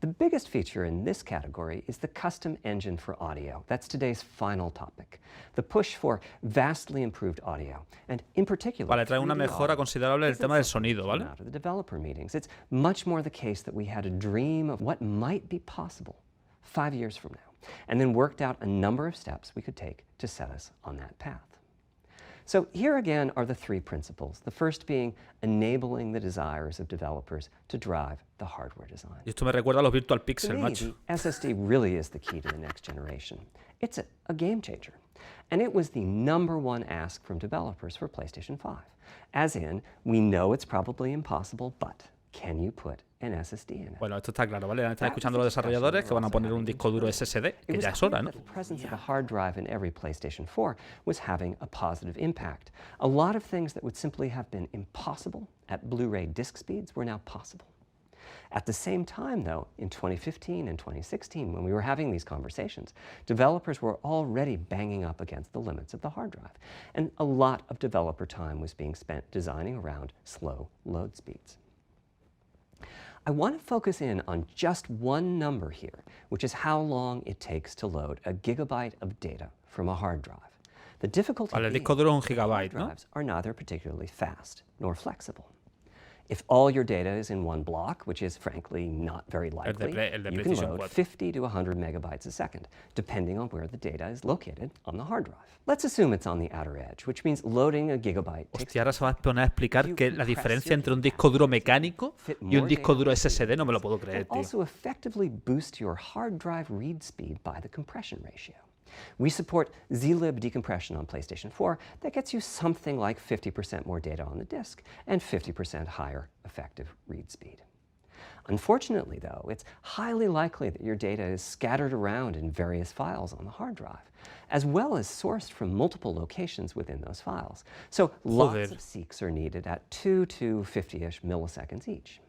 The biggest feature in this category is the custom engine for audio. That's today's final topic. The push for vastly improved audio, and in particular, Vale, trae una mejora considerable del tema del sonido, ¿vale? Out of the developer meetings. It's much more the case that we had a dream of what might be possible 5 years from now, and then worked out a number of steps we could take to set us on that path. So here again are the 3 principles, the first being enabling the desires of developers to drive the hardware design. Y esto me recuerda a los Virtual Pixel, To me, macho. the SSD really is the key to the next generation. It's a game changer. And it was the #1 ask from developers for PlayStation 5. As in, we know it's probably impossible, but can you put an SSD in it? Bueno, esto está claro, ¿vale? Están escuchando los desarrolladores que van a poner un disco duro SSD, que ya es hora, ¿no? The presence of a hard drive in every PlayStation 4 was having a positive impact. A lot of things that would simply have been impossible at Blu-ray disc speeds were now possible. At the same time, though, in 2015 and 2016, when we were having these conversations, developers were already banging up against the limits of the hard drive, and a lot of developer time was being spent designing around slow load speeds. I want to focus in on just one number here, which is how long it takes to load a gigabyte of data from a hard drive. The difficulty Vale, el disco duro es 1 hard gigabyte, ¿no? drives are neither particularly fast nor flexible. If all your data is in one block, which is frankly not very likely, el de you can PlayStation load 4. 50 to 100 megabytes a second, depending on where the data is located on the hard drive. Let's assume it's on the outer edge, which means loading a gigabyte takes... Hostia, ahora se va a poner a explicar que la diferencia entre un disco duro mecánico y un disco duro SSD no me lo puedo creer, tío. Also effectively boost your hard drive read speed by the compression ratio. We support zlib decompression on PlayStation 4 that gets you something like 50% more data on the disk and 50% higher effective read speed. Unfortunately, though, it's highly likely that your data is scattered around in various files on the hard drive, as well as sourced from multiple locations within those files. So lots of seeks are needed at 2 to 50-ish milliseconds each.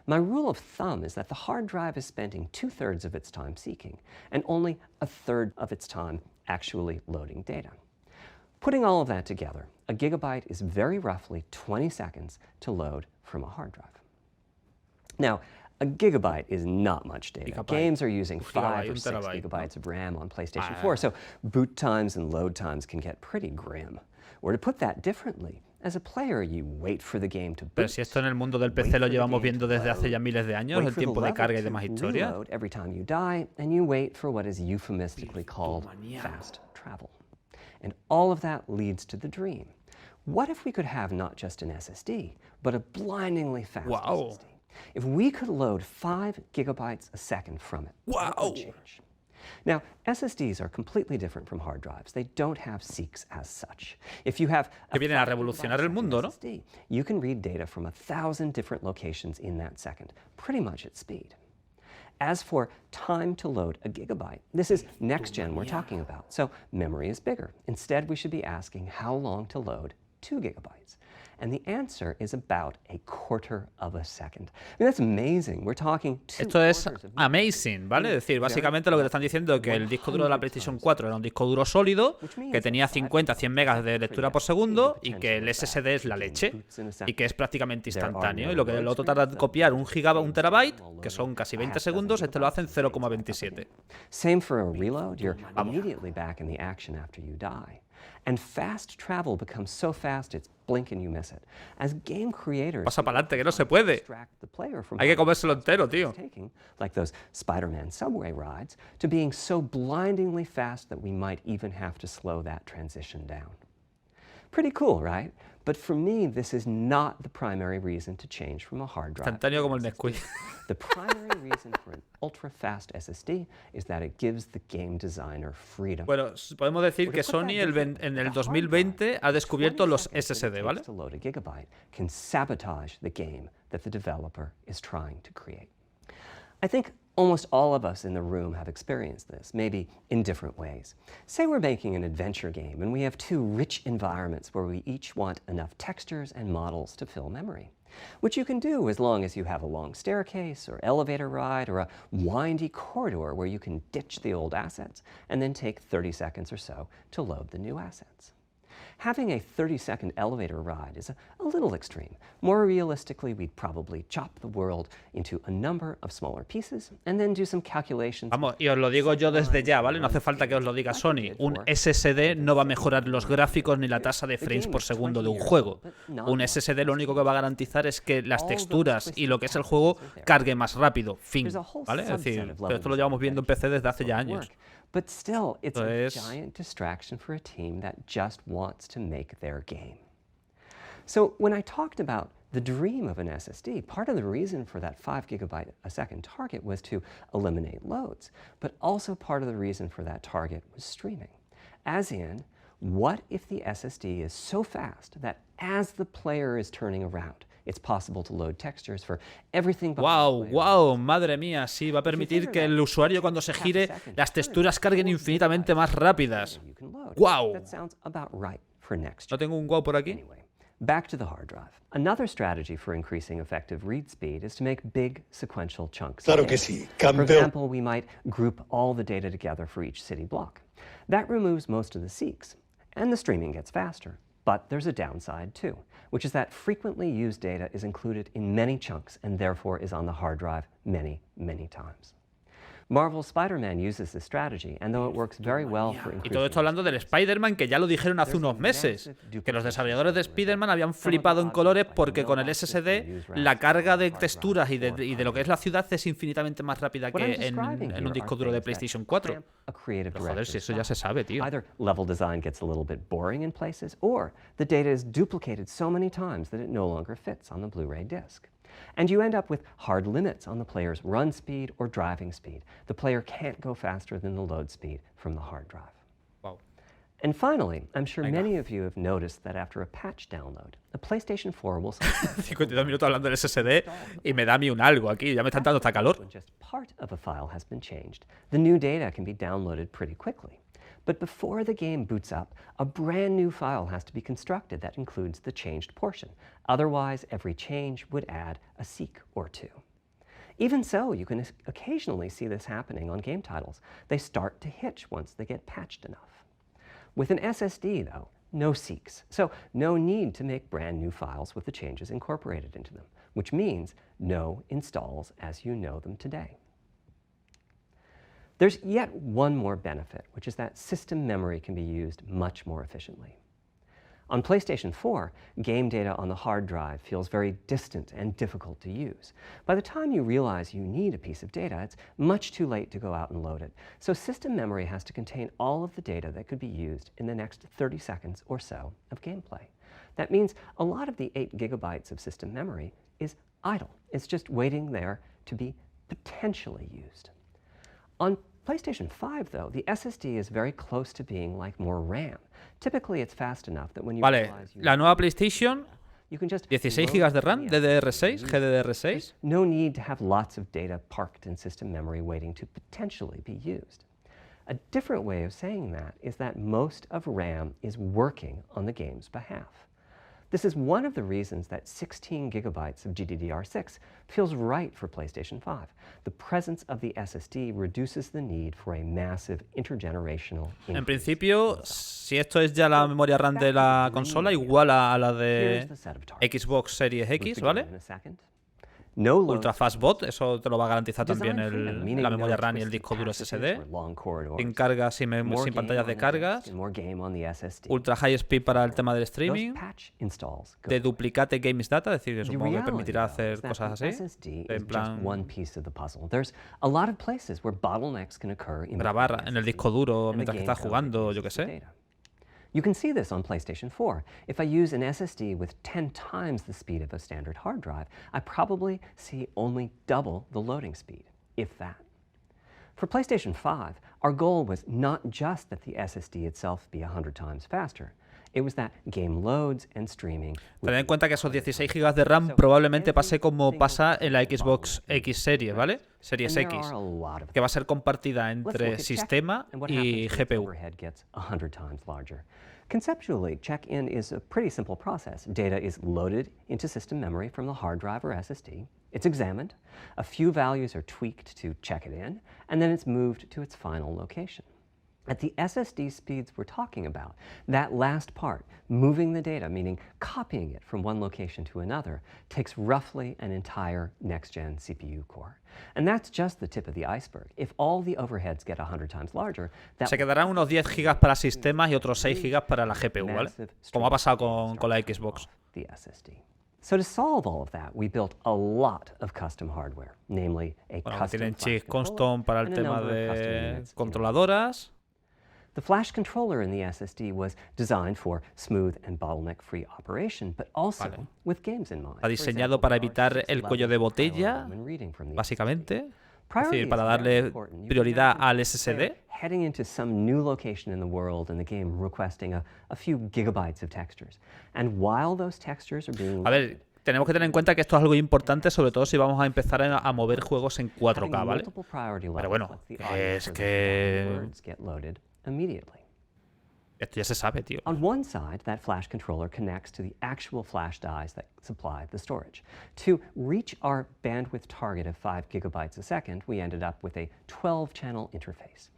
My rule of thumb is that the hard drive is spending 2/3 of its time seeking and only 1/3 of its time actually loading data. Putting all of that together, a gigabyte is very roughly 20 seconds to load from a hard drive. Now, a gigabyte is not much data. Games are using 5 or 6 gigabytes of RAM on PlayStation 4, so boot times and load times can get pretty grim. Or to put that differently, as a player, you wait for the game to boot. Pero si esto en el mundo del PC lo llevamos viendo desde hace ya miles de años, el tiempo de carga y demás historias. Every time you die, and you wait for what is euphemistically called fast travel. And all of that leads to the dream. What if we could have not just an SSD, but a blindingly fast SSD? If we could load 5 gigabytes a second from it, what would change? Now, SSDs are completely different from hard drives. They don't have seeks as such. If you have que vienen a revolucionar el mundo, ¿no? SSD, you can read data from 1,000 different locations in that second, pretty much at speed. As for time to load a gigabyte, this is next gen we're talking about, so memory is bigger. Instead, we should be asking how long to load 2 gigabytes. And the answer is about 1/4 of a second. I mean, that's amazing. We're talking Esto es amazing, ¿vale? Es decir, básicamente lo que te están diciendo es que el disco duro de la PlayStation 4 era un disco duro sólido, que tenía 50 100 megas de lectura por segundo y que el SSD es la leche y que es prácticamente instantáneo. Y lo que el otro tarda en copiar un terabyte, que son casi 20 segundos, este lo hace en 0,27. Same for a reload. You're immediately back in the action after you die. And fast travel becomes so fast it's blink and you miss it. As game creators, pasa para adelante, que no se puede. Hay que comérselo entero, tío. Like those Spider-Man subway rides, to being so blindingly fast that we might even have to slow that transition down. Pretty cool, right? But for me, this is not the primary reason to change from a hard drive. Instantáneo como el Nesquik. The primary reason for an ultra-fast SSD is that it gives the game designer freedom. Bueno, podemos decir que Sony en el 2020 ha descubierto los SSD, ¿vale? To load a gigabyte can sabotage the game that the developer is trying to create. I think almost all of us in the room have experienced this, maybe in different ways. Say we're making an adventure game and we have two rich environments where we each want enough textures and models to fill memory, which you can do as long as you have a long staircase or elevator ride or a windy corridor where you can ditch the old assets and then take 30 seconds or so to load the new assets. Having a 30-second elevator ride is a little extreme. More realistically, we'd probably chop the world into a number of smaller pieces and then do some calculations. Vamos, y os lo digo yo desde ya, ¿vale? No hace falta que os lo diga Sony. Un SSD no va a mejorar los gráficos ni la tasa de frames por segundo de un juego. Un SSD lo único que va a garantizar es que las texturas y lo que es el juego cargue más rápido. Fin, ¿vale? Es decir, pero esto lo llevamos viendo en PC desde hace ya años. But still, it's a giant distraction for a team that just wants to make their game. So when I talked about the dream of an SSD, part of the reason for that 5 GB a second target was to eliminate loads, but also part of the reason for that target was streaming. As in, what if the SSD is so fast that as the player is turning around, it's possible to load textures for everything. Wow, madre mía, sí, va a permitir que el usuario cuando se gire las texturas carguen infinitamente más rápidas. Wow. ¿No tengo un wow por aquí? Back to the hard drive. Another strategy for increasing effective read speed is to make big sequential chunks. Claro que sí, For example, we might group all the data together for each city block. That removes most of the seeks, and the streaming gets faster. But there's a downside too, which is that frequently used data is included in many chunks and therefore is on the hard drive many, many times. Marvel's Spider-Man uses this strategy, and though it works very well for Y todo esto hablando del Spider-Man, que ya lo dijeron hace unos meses, que los desarrolladores de Spider-Man habían flipado en colores porque con el SSD la carga de texturas y de lo que es la ciudad es infinitamente más rápida que en un disco duro de PlayStation 4. Pero joder, si eso ya se sabe, tío. Either level design gets a little bit boring in places, or the data is duplicated so many times that it no longer fits on the Blu-ray disc. And you end up with hard limits on the player's run speed or driving speed. The player can't go faster than the load speed from the hard drive. Wow. And finally, I'm sure many of you have noticed that after a patch download, the PlayStation 4 will 52 minutos hablando del SSD y me da a mí un algo aquí, ya me está dando hasta calor. When just part of a file has been changed, the new data can be downloaded pretty quickly. But before the game boots up, a brand new file has to be constructed that includes the changed portion. Otherwise, every change would add a seek or two. Even so, you can occasionally see this happening on game titles. They start to hitch once they get patched enough. With an SSD, though, no seeks, so no need to make brand new files with the changes incorporated into them, which means no installs as you know them today. There's yet one more benefit, which is that system memory can be used much more efficiently. On PlayStation 4, game data on the hard drive feels very distant and difficult to use. By the time you realize you need a piece of data, it's much too late to go out and load it. So system memory has to contain all of the data that could be used in the next 30 seconds or so of gameplay. That means a lot of the 8 gigabytes of system memory is idle. It's just waiting there to be potentially used. On PlayStation 5, though, the SSD is very close to being like more RAM. Typically, it's fast enough that when you realize you la nueva PlayStation, you can just 16 GB de RAM, DDR6, GDDR6. No need to have lots of data parked in system memory waiting to potentially be used. A different way of saying that is that most of RAM is working on the game's behalf. This is one of the reasons that 16 gigabytes of GDDR6 feels right for PlayStation 5. The presence of the SSD reduces the need for a massive intergenerational increase. En principio, si esto es ya la memoria RAM de la consola, igual a la de Xbox Series X, ¿vale? Ultra Fast Bot, eso te lo va a garantizar también la memoria RAM y el disco duro SSD. Sin cargas, sin pantallas de cargas. Ultra High Speed para el tema del streaming. De Duplicate Games Data, es decir, que supongo que permitirá hacer cosas así. En plan, grabar en el disco duro mientras que estás jugando, yo qué sé. You can see this on PlayStation 4. If I use an SSD with 10 times the speed of a standard hard drive, I probably see only double the loading speed, if that. For PlayStation 5, our goal was not just that the SSD itself be 100 times faster. It was that game loads and streaming. Tened en cuenta que esos 16 GB de RAM probablemente pase como pasa en la Xbox X Series, ¿vale? Series X, que va a ser compartida entre sistema y GPU. Conceptually, check-in is a pretty simple process. Data is loaded into system memory from the hard drive or SSD. It's examined. A few values are tweaked to check it in, and then it's moved to its final location. At the SSD speeds we're talking about, that last part, moving the data, meaning copying it from one location to another, takes roughly an entire next-gen CPU core. And that's just the tip of the iceberg. If all the overheads get 100 times larger, that Se quedarán unos 10 GB para sistemas y otros 6 GB para la GPU, ¿vale? Como ha pasado con la Xbox. The SSD. So to solve all of that, we built a lot of custom hardware, namely a Bueno, custom tienen flash chips controller custom para el and a tema number of de custom units in it. controladoras. The flash controller in the SSD was designed for smooth and bottleneck-free operation, but also with games in mind. Está diseñado para evitar el cuello de botella, básicamente. Es decir, para darle prioridad al SSD. Heading into some new location in the world and the game requesting a few gigabytes of textures. And while those textures are being A ver, tenemos que tener en cuenta que esto es algo importante, sobre todo si vamos a empezar a mover juegos en 4K, ¿vale? Pero bueno, es que immediately. Esto ya se sabe, tío. On one side, that flash controller connects to the actual flash dies that supply the storage. To reach our bandwidth target of 5 gigabytes a second, we ended up with a 12-channel interface.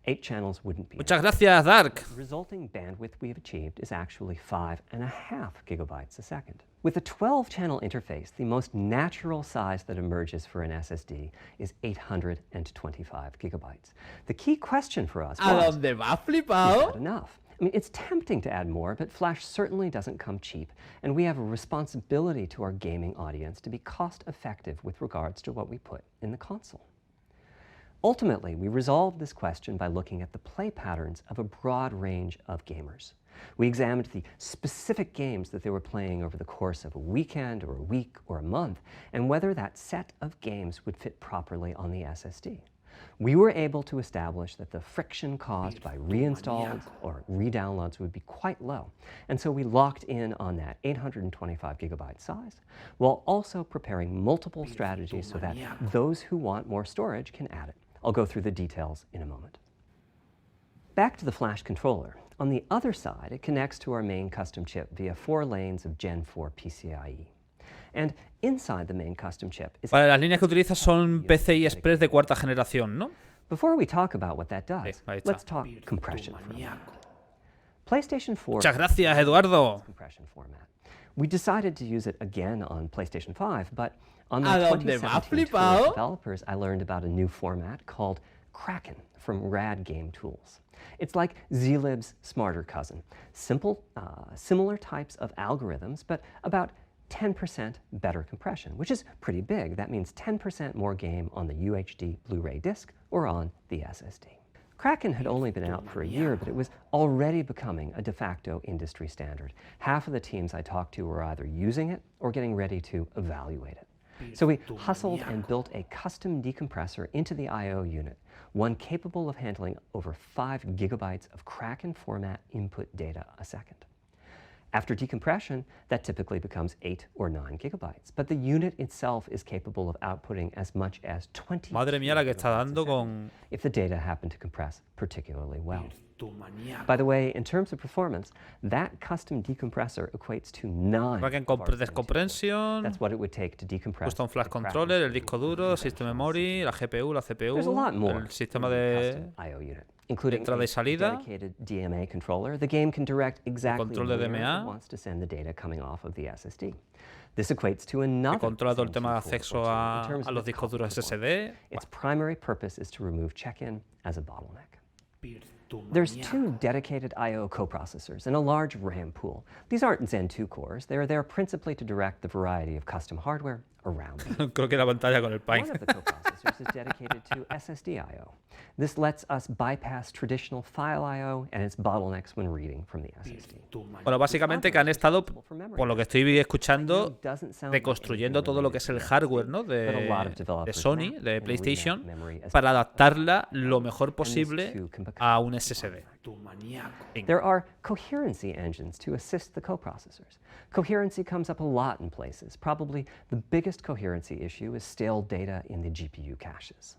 8 channels wouldn't be Muchas gracias, Dark. The resulting bandwidth we've achieved is actually 5.5 gigabytes a second. With a 12-channel interface, the most natural size that emerges for an SSD is 825 gigabytes. The key question for us was, dónde va, is flipado? that enough? I mean, it's tempting to add more, but Flash certainly doesn't come cheap, and we have a responsibility to our gaming audience to be cost-effective with regards to what we put in the console. Ultimately, we resolved this question by looking at the play patterns of a broad range of gamers. We examined the specific games that they were playing over the course of a weekend or a week or a month, and whether that set of games would fit properly on the SSD. We were able to establish that the friction caused by reinstalls or redownloads would be quite low, and so we locked in on that 825 gigabyte size, while also preparing multiple strategies so that those who want more storage can add it. I'll go through the details in a moment. Back to the flash controller. On the other side, it connects to our main custom chip via 4 lanes of Gen 4 PCIe. And inside the main custom chip is Vale, las líneas que utiliza son PCI Express de cuarta generación, ¿no? Before we talk about what that does, Sí, ahí está. let's talk compression for a minute. PlayStation 4 Muchas gracias, Eduardo. compression format. We decided to use it again on PlayStation 5, but on ¿A my dónde va, 2017 tour flipado? of developers, I learned about a new format called Kraken from Rad Game Tools. It's like zlib's smarter cousin. Simple, similar types of algorithms, but about 10% better compression, which is pretty big. That means 10% more game on the UHD Blu-ray disc or on the SSD. Kraken had only been out for a year, but it was already becoming a de facto industry standard. Half of the teams I talked to were either using it or getting ready to evaluate it. So we hustled and built a custom decompressor into the I/O unit, one capable of handling over 5 gigabytes of Kraken format input data a second. After decompression, that typically becomes 8 or 9 gigabytes, but the unit itself is capable of outputting as much as 20 Madre mía, la que está dando con... if the data happen to compress particularly well. By the way, in terms of performance, that custom decompressor equates to 9 Kraken of our descompresión, That's what it would take to decompress. custom flash the Kraken controller, el format disco duro, el system memory, la GPU, la There's a lot CPU, more el sistema in the de custom I/O unit, including entrada y a salida, dedicated DMA controller. The game can direct exactly control de where DMA, it wants to send the data coming off of the SSD. This equates to another que controla todo el Zen tema de 2 acceso in a terms of los the discos cost duros performance. SSD. Its primary purpose is to remove check-in as a bottleneck. There's 2 dedicated I/O coprocessors and a large RAM pool. These aren't Zen 2 cores. They're there principally to direct the variety of custom hardware around them. Creo que la pantalla con el One Pine. of the coprocessors is dedicated to SSD I/O. This lets us bypass traditional file I/O and its bottlenecks when reading from the SSD. Bueno, básicamente que han estado, por lo que estoy escuchando, reconstruyendo todo lo que es el hardware, ¿no? de Sony, de PlayStation, para adaptarla lo mejor posible a un SSD. There are coherency engines to assist the coprocessors. Coherency comes up a lot in places. Probably the biggest coherency issue is stale data in the GPU caches.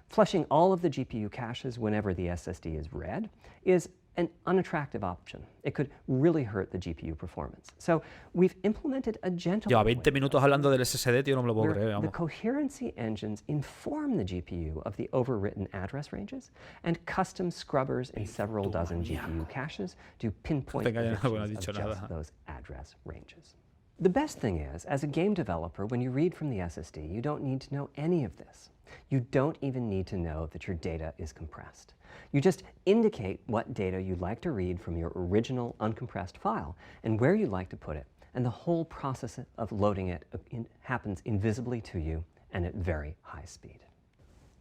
Flushing all of the GPU caches whenever the SSD is read is an unattractive option. It could really hurt the GPU performance. So we've implemented a gentle Lleva 20 minutos hablando del SSD, tío, no me lo puedo where creer, the vamos. coherency engines inform the GPU of the overwritten address ranges, and custom scrubbers in several dozen GPU caches do pinpoint No has predictions dicho of just nada. those address ranges. The best thing is, as a game developer, when you read from the SSD, you don't need to know any of this. You don't even need to know that your data is compressed. You just indicate what data you'd like to read from your original uncompressed file and where you'd like to put it, and the whole process of loading it happens invisibly to you and at very high speed.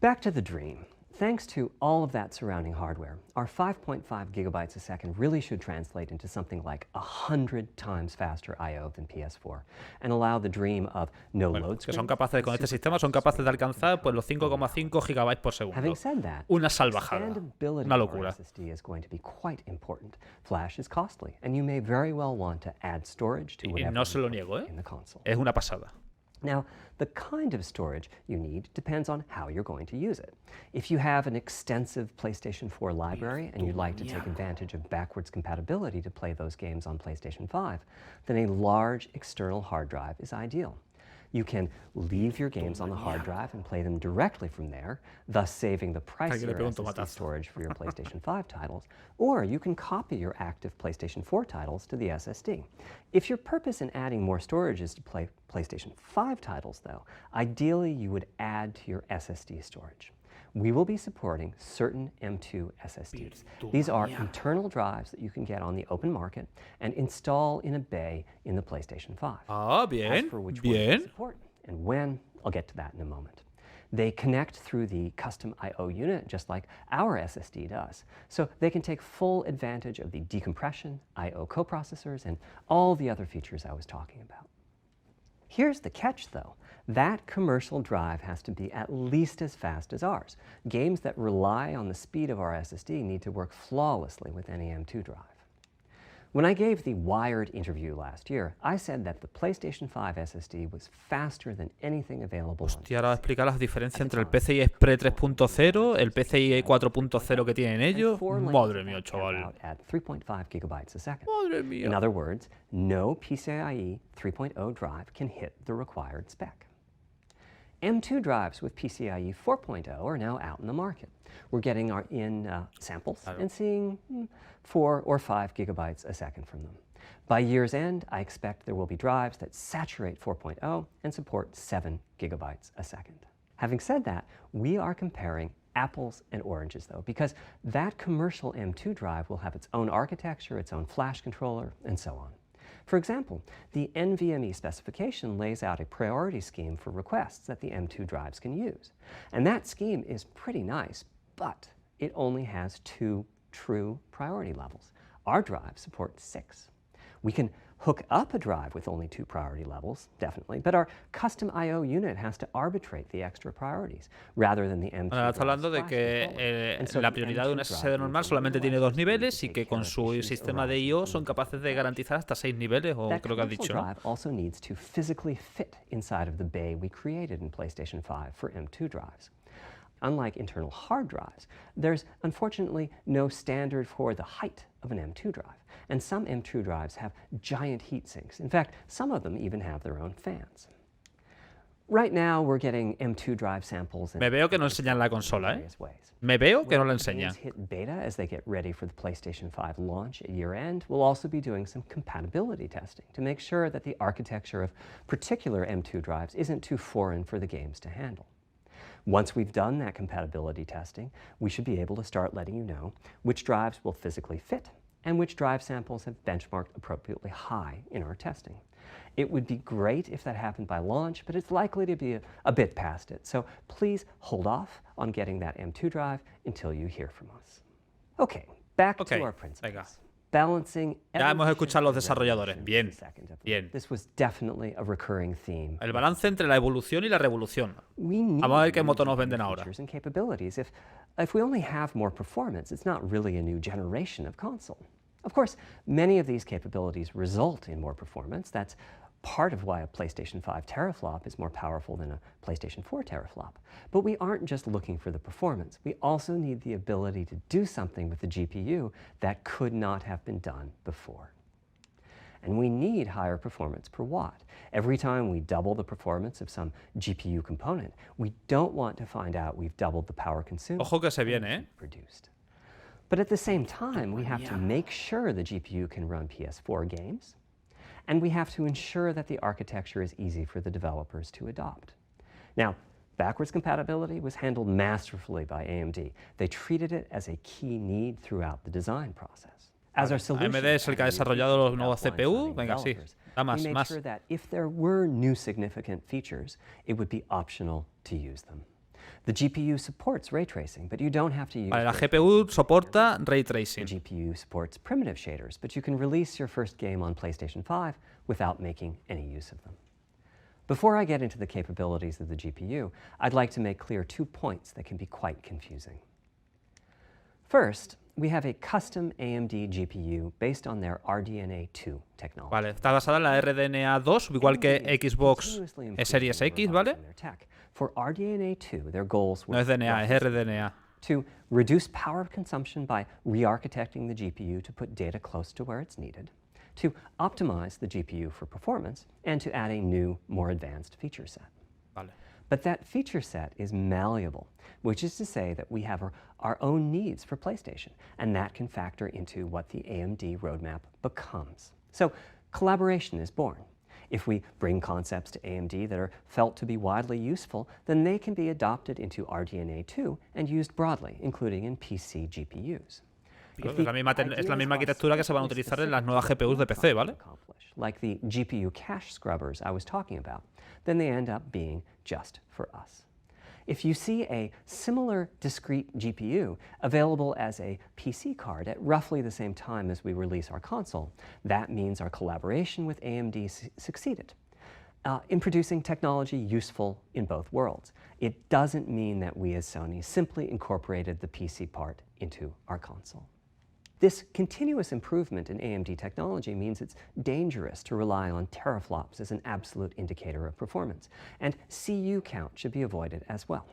Back to the dream. Thanks to all of that surrounding hardware, our 5.5 gigabytes a second really should translate into something like 100 times faster I/O than PS4 and allow the dream of no load Que son screens capaces de, con este sistema son capaces de alcanzar pues los 5,5 gigabytes por segundo. Having said that, Una salvajada. expandability Una of our locura. SSD is going to be quite important. Flash is costly, and you may very well want to add storage to Y whatever no se you lo put niego, in the console. Es una pasada. Now, the kind of storage you need depends on how you're going to use it. If you have an extensive PlayStation 4 library and you'd like to take advantage of backwards compatibility to play those games on PlayStation 5, then a large external hard drive is ideal. You can leave your games on the hard drive and play them directly from there, thus saving the pricier SSD storage for your PlayStation 5 titles, or you can copy your active PlayStation 4 titles to the SSD. If your purpose in adding more storage is to play PlayStation 5 titles, though, ideally you would add to your SSD storage. We will be supporting certain M2 SSDs. These are internal drives that you can get on the open market and install in a bay in the PlayStation 5. Ah, As bien, for which ones we bien. support and when, I'll get to that in a moment. They connect through the custom I/O unit just like our SSD does. So they can take full advantage of the decompression, I/O coprocessors, and all the other features I was talking about. Here's the catch, though. That commercial drive has to be at least as fast as ours. Games that rely on the speed of our SSD need to work flawlessly with any M2 drive. When I gave the Wired interview last year, I said that the PlayStation 5 SSD was faster than anything available on Y ahora explicar las diferencias entre el PCI Express 3.0, el PCI 4.0 que tienen ellos. Madre mía, chaval. at 3.5 gigabytes a second. Madre mía. In other words, no PCIe 3.0 drive can hit the required spec. M2 drives with PCIe 4.0 are now out in the market. We're getting our samples and seeing 4 or 5 gigabytes a second from them. By year's end, I expect there will be drives that saturate 4.0 and support 7 gigabytes a second. Having said that, we are comparing apples and oranges, though, because that commercial M2 drive will have its own architecture, its own flash controller, and so on. For example, the NVMe specification lays out a priority scheme for requests that the M2 drives can use. And that scheme is pretty nice, but it only has 2 true priority levels. Our drive supports 6. We can hook up a drive with only 2 priority levels, definitely, but our custom I/O unit has to arbitrate the extra priorities rather than the M2 Ahora está hablando de que la prioridad de un SSD normal solamente tiene 2 niveles y que con su sistema de I/O son capaces de garantizar hasta 6 niveles, o creo que has dicho, ¿no? That drive also needs to physically fit inside of the bay we created in PlayStation 5 for M2 drives. Unlike internal hard drives, there's unfortunately no standard for the height of an M2 drive, and some M2 drives have giant heat sinks. In fact, some of them even have their own fans. Right now, we're getting M2 drive samples in Me veo que no enseñan la consola, ¿eh? various ways. Me veo que no la When enseñan. games hit beta as they get ready for the PlayStation 5 launch at year end, we'll also be doing some compatibility testing to make sure that the architecture of particular M2 drives isn't too foreign for the games to handle. Once we've done that compatibility testing, we should be able to start letting you know which drives will physically fit and which drive samples have benchmarked appropriately high in our testing. It would be great if that happened by launch, but it's likely to be a bit past it. So please hold off on getting that M2 drive until you hear from us. Okay, back to our principles. Venga. Balancing Ya hemos escuchado a los evolution and desarrolladores. revolution Bien, is the second of them. bien. This was definitely a recurring theme. El balance entre la evolución y la revolución. We need Vamos a ver qué new moto nos GPU venden ahora. features and capabilities. If we only have more performance, it's not really a new generation of console. Of course, many of these capabilities result in more performance. That's part of why a PlayStation 5 teraflop is more powerful than a PlayStation 4 teraflop. But we aren't just looking for the performance. We also need the ability to do something with the GPU that could not have been done before. And we need higher performance per watt. Every time we double the performance of some GPU component, we don't want to find out we've doubled the power consumed Ojo que se viene, ¿eh? produced. But at the same time, we have to make sure the GPU can run PS4 games, and we have to ensure that the architecture is easy for the developers to adopt. Now, backwards compatibility was handled masterfully by AMD. They treated it as a key need throughout the design process. As our solution, AMD es el que ha desarrollado los nuevos CPU. Venga, sí. Da más, we made más. sure that if there were new significant features, it would be optional to use them. The GPU supports ray tracing, but you don't have to use Vale, la ray GPU soporta ray The tracing. GPU supports primitive shaders, but you can release your first game on PlayStation 5 without making any use of them. Before I get into the capabilities of the GPU, I'd like to make clear 2 points that can be quite confusing. First, we have a custom AMD GPU based on their RDNA 2 technology. Vale, está basada en la RDNA 2, igual que Xbox Series X, ¿vale? For RDNA 2, their goals were No es DNA, es RDNA. to reduce power consumption by re-architecting the GPU to put data close to where it's needed, to optimize the GPU for performance, and to add a new, more advanced feature set. Vale. But that feature set is malleable, which is to say that we have our own needs for PlayStation, and that can factor into what the AMD roadmap becomes. So collaboration is born. If we bring concepts to AMD that are felt to be widely useful, then they can be adopted into RDNA 2 and used broadly, including in PC GPUs. Es la misma arquitectura que se van a utilizar en las nuevas GPUs de PC, ¿vale? Like the GPU cache scrubbers I was talking about, then they end up being just for us. If you see a similar discrete GPU available as a PC card at roughly the same time as we release our console, that means our collaboration with AMD succeeded in producing technology useful in both worlds. It doesn't mean that we as Sony simply incorporated the PC part into our console. This continuous improvement in AMD technology means it's dangerous to rely on teraflops as an absolute indicator of performance, and CU count should be avoided as well.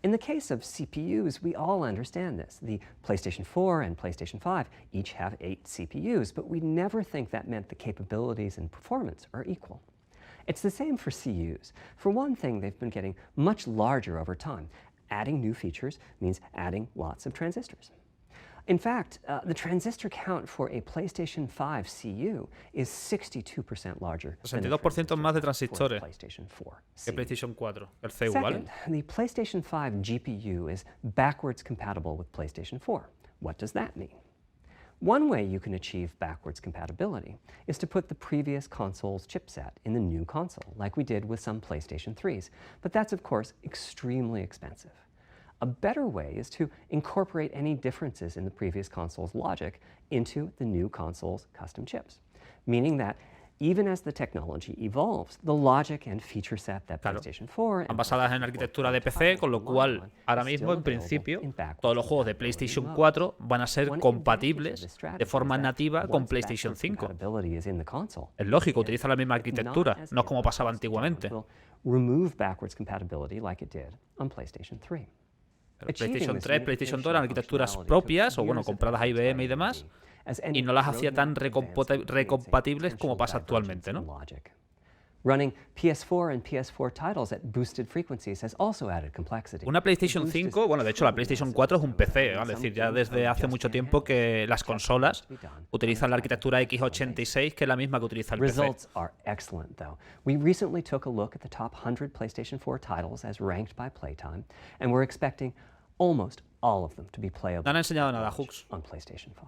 In the case of CPUs, we all understand this. The PlayStation 4 and PlayStation 5 each have 8 CPUs, but we never think that meant the capabilities and performance are equal. It's the same for CUs. For one thing, they've been getting much larger over time. Adding new features means adding lots of transistors. In fact, the transistor count for a PlayStation 5 CU is 62% larger than the 62% más de transistor count for a transistores PlayStation 4 que CU. PlayStation 4, el CU, Second, ¿vale? the PlayStation 5 GPU is backwards compatible with PlayStation 4. What does that mean? One way you can achieve backwards compatibility is to put the previous console's chipset in the new console, like we did with some PlayStation 3s, but that's of course extremely expensive. A better way is to incorporate any differences in the previous console's logic into the new console's custom chips, meaning that even as the technology evolves, the logic and feature set that Claro. PlayStation 4 Están basadas en arquitectura de PC, con lo cual ahora mismo, en principio, todos los juegos de PlayStation 4 van a ser compatibles de forma nativa con PlayStation 5. Es lógico, utiliza la misma arquitectura, no es como pasaba antiguamente. Remove backwards compatibility like it did on PlayStation 3. Pero PlayStation 3, PlayStation 2 eran arquitecturas propias, o bueno, compradas a IBM y demás, y no las hacía tan recompatibles como pasa actualmente, ¿no? Running PS4 and PS4 titles at boosted frequencies has also added complexity. Una PlayStation 5, bueno, de hecho la PlayStation 4 es un PC, ¿vale? Es decir, ya desde hace mucho tiempo que las consolas utilizan la arquitectura x86, que es la misma que utiliza el PC. Results are excellent, though. We recently took a look at the top 100 PlayStation 4 titles as ranked by playtime, and we're expecting almost all of them to be playable No han enseñado nada, Hooks. on PlayStation 5.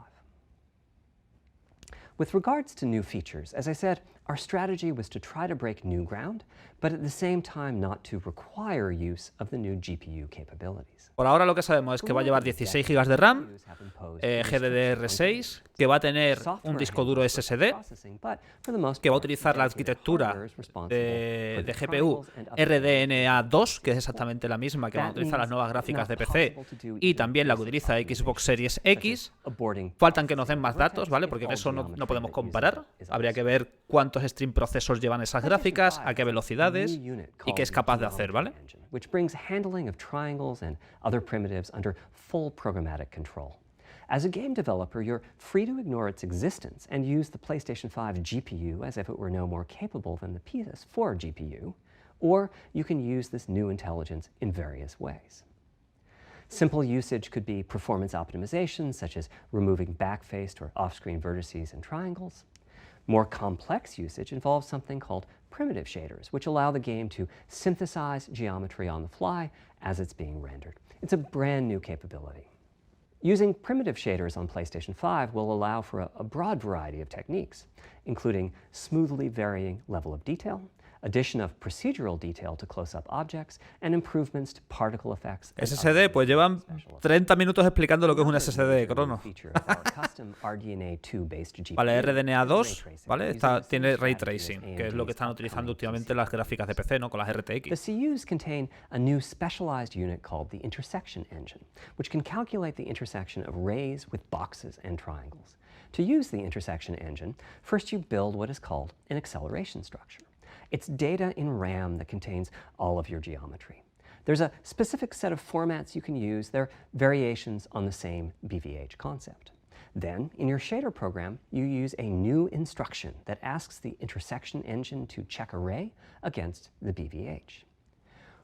With regards to new features, as I said, Our strategy was to try to break new ground, but at the same time not to require use of the new GPU capabilities. Por ahora lo que sabemos es que va a llevar 16 GB de RAM, GDDR6, que va a tener un disco duro SSD, que va a utilizar la arquitectura de GPU RDNA2, que es exactamente la misma que van a utilizar las nuevas gráficas de PC, y también la que utiliza Xbox Series X. Faltan que nos den más datos, ¿vale? Porque eso no podemos comparar. Habría que ver cuántos stream processors llevan esas gráficas, a qué velocidades y qué es capaz de hacer, ¿vale? Which brings handling of triangles and other primitives under full programmatic control. As a game developer, you're free to ignore its existence and use the PlayStation 5 GPU as if it were no more capable than the PS4 GPU, or you can use this new intelligence in various ways. Simple usage could be performance optimization, such as removing backfaced or off-screen vertices and triangles. More complex usage involves something called primitive shaders, which allow the game to synthesize geometry on the fly as it's being rendered. It's a brand new capability. Using primitive shaders on PlayStation 5 will allow for a broad variety of techniques, including smoothly varying level of detail, addition of procedural detail to close-up objects, and improvements to particle effects. SSD, pues llevan 30 minutos explicando lo que es un SSD, Crono. Vale, RDNA2, ¿vale? Tiene Ray Tracing, que es lo que están utilizando últimamente las gráficas de PC, ¿no? Con las RTX. The CUs contain a new specialized unit called the intersection engine, which can calculate the intersection of rays with boxes and triangles. To use the intersection engine, first you build what is called an acceleration structure. It's data in RAM that contains all of your geometry. There's a specific set of formats you can use. They're variations on the same BVH concept. Then, in your shader program, you use a new instruction that asks the intersection engine to check a ray against the BVH.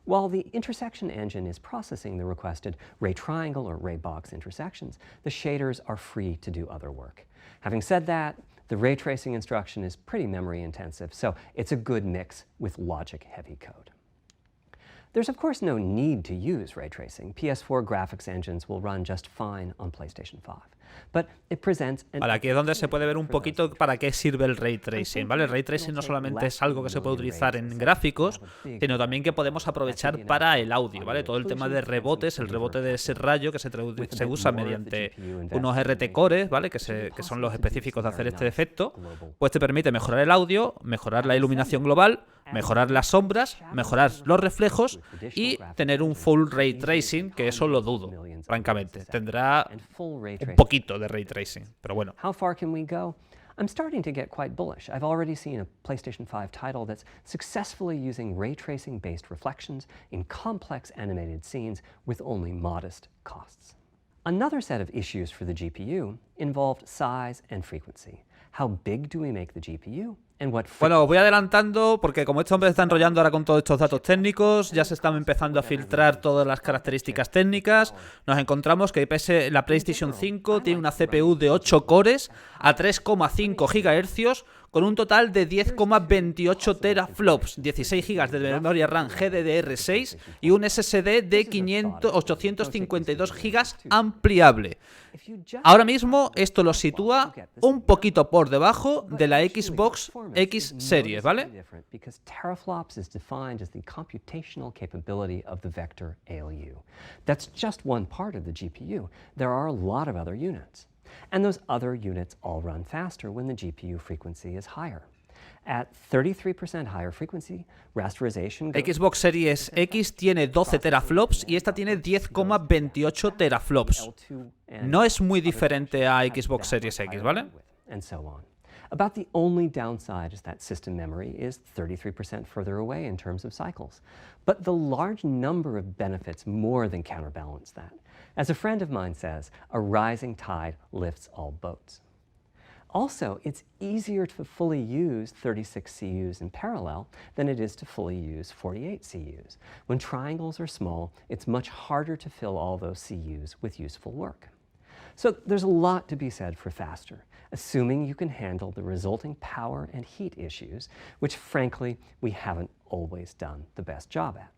While the intersection engine is processing the requested ray triangle or ray box intersections, the shaders are free to do other work. Having said that, the ray tracing instruction is pretty memory intensive, so it's a good mix with logic-heavy code. There's of course no need to use ray tracing. PS4 graphics engines will run just fine on PlayStation 5. But it presents Vale, aquí es donde se puede ver un poquito para qué sirve el Ray Tracing, ¿vale? El Ray Tracing no solamente es algo que se puede utilizar en gráficos, sino también que podemos aprovechar para el audio, ¿vale? Todo el tema de rebotes, el rebote de ese rayo que se usa mediante unos RT cores, ¿vale? Que son los específicos de hacer este efecto, pues te permite mejorar el audio, mejorar la iluminación global, mejorar las sombras, mejorar los reflejos y tener un full Ray Tracing, que eso lo dudo, francamente. Tendrá un poquito de Ray Tracing, pero bueno. How far can we go? I'm starting to get quite bullish. I've already seen a PlayStation 5 title that's successfully using ray tracing-based reflections in complex animated scenes with only modest costs. Another set of issues for the GPU involved size and frequency. How big do we make the GPU? Bueno, os voy adelantando porque como este hombre se está enrollando ahora con todos estos datos técnicos, ya se están empezando a filtrar todas las características técnicas. Nos encontramos que la PlayStation 5 tiene una CPU de 8 cores a 3,5 GHz con un total de 10,28 teraflops, 16 GB de memoria RAM GDDR6 y un SSD de 852 GB ampliable. Ahora mismo esto lo sitúa un poquito por debajo de la Xbox X Series, ¿vale? Because teraflops is defined as the computational capability of the vector ALU. That's just one part of the GPU. There are a lot of other units. And those other units all run faster when the GPU frequency is higher. At 33% higher frequency, rasterization Xbox Series X tiene 12 teraflops y esta tiene 10,28 teraflops. No es muy diferente a Xbox Series X, ¿vale? And so on. About the only downside is that system memory is 33% further away in terms of cycles. But the large number of benefits more than counterbalance that. As a friend of mine says, a rising tide lifts all boats. Also, it's easier to fully use 36 CUs in parallel than it is to fully use 48 CUs. When triangles are small, it's much harder to fill all those CUs with useful work. So there's a lot to be said for faster, assuming you can handle the resulting power and heat issues, which frankly, we haven't always done the best job at.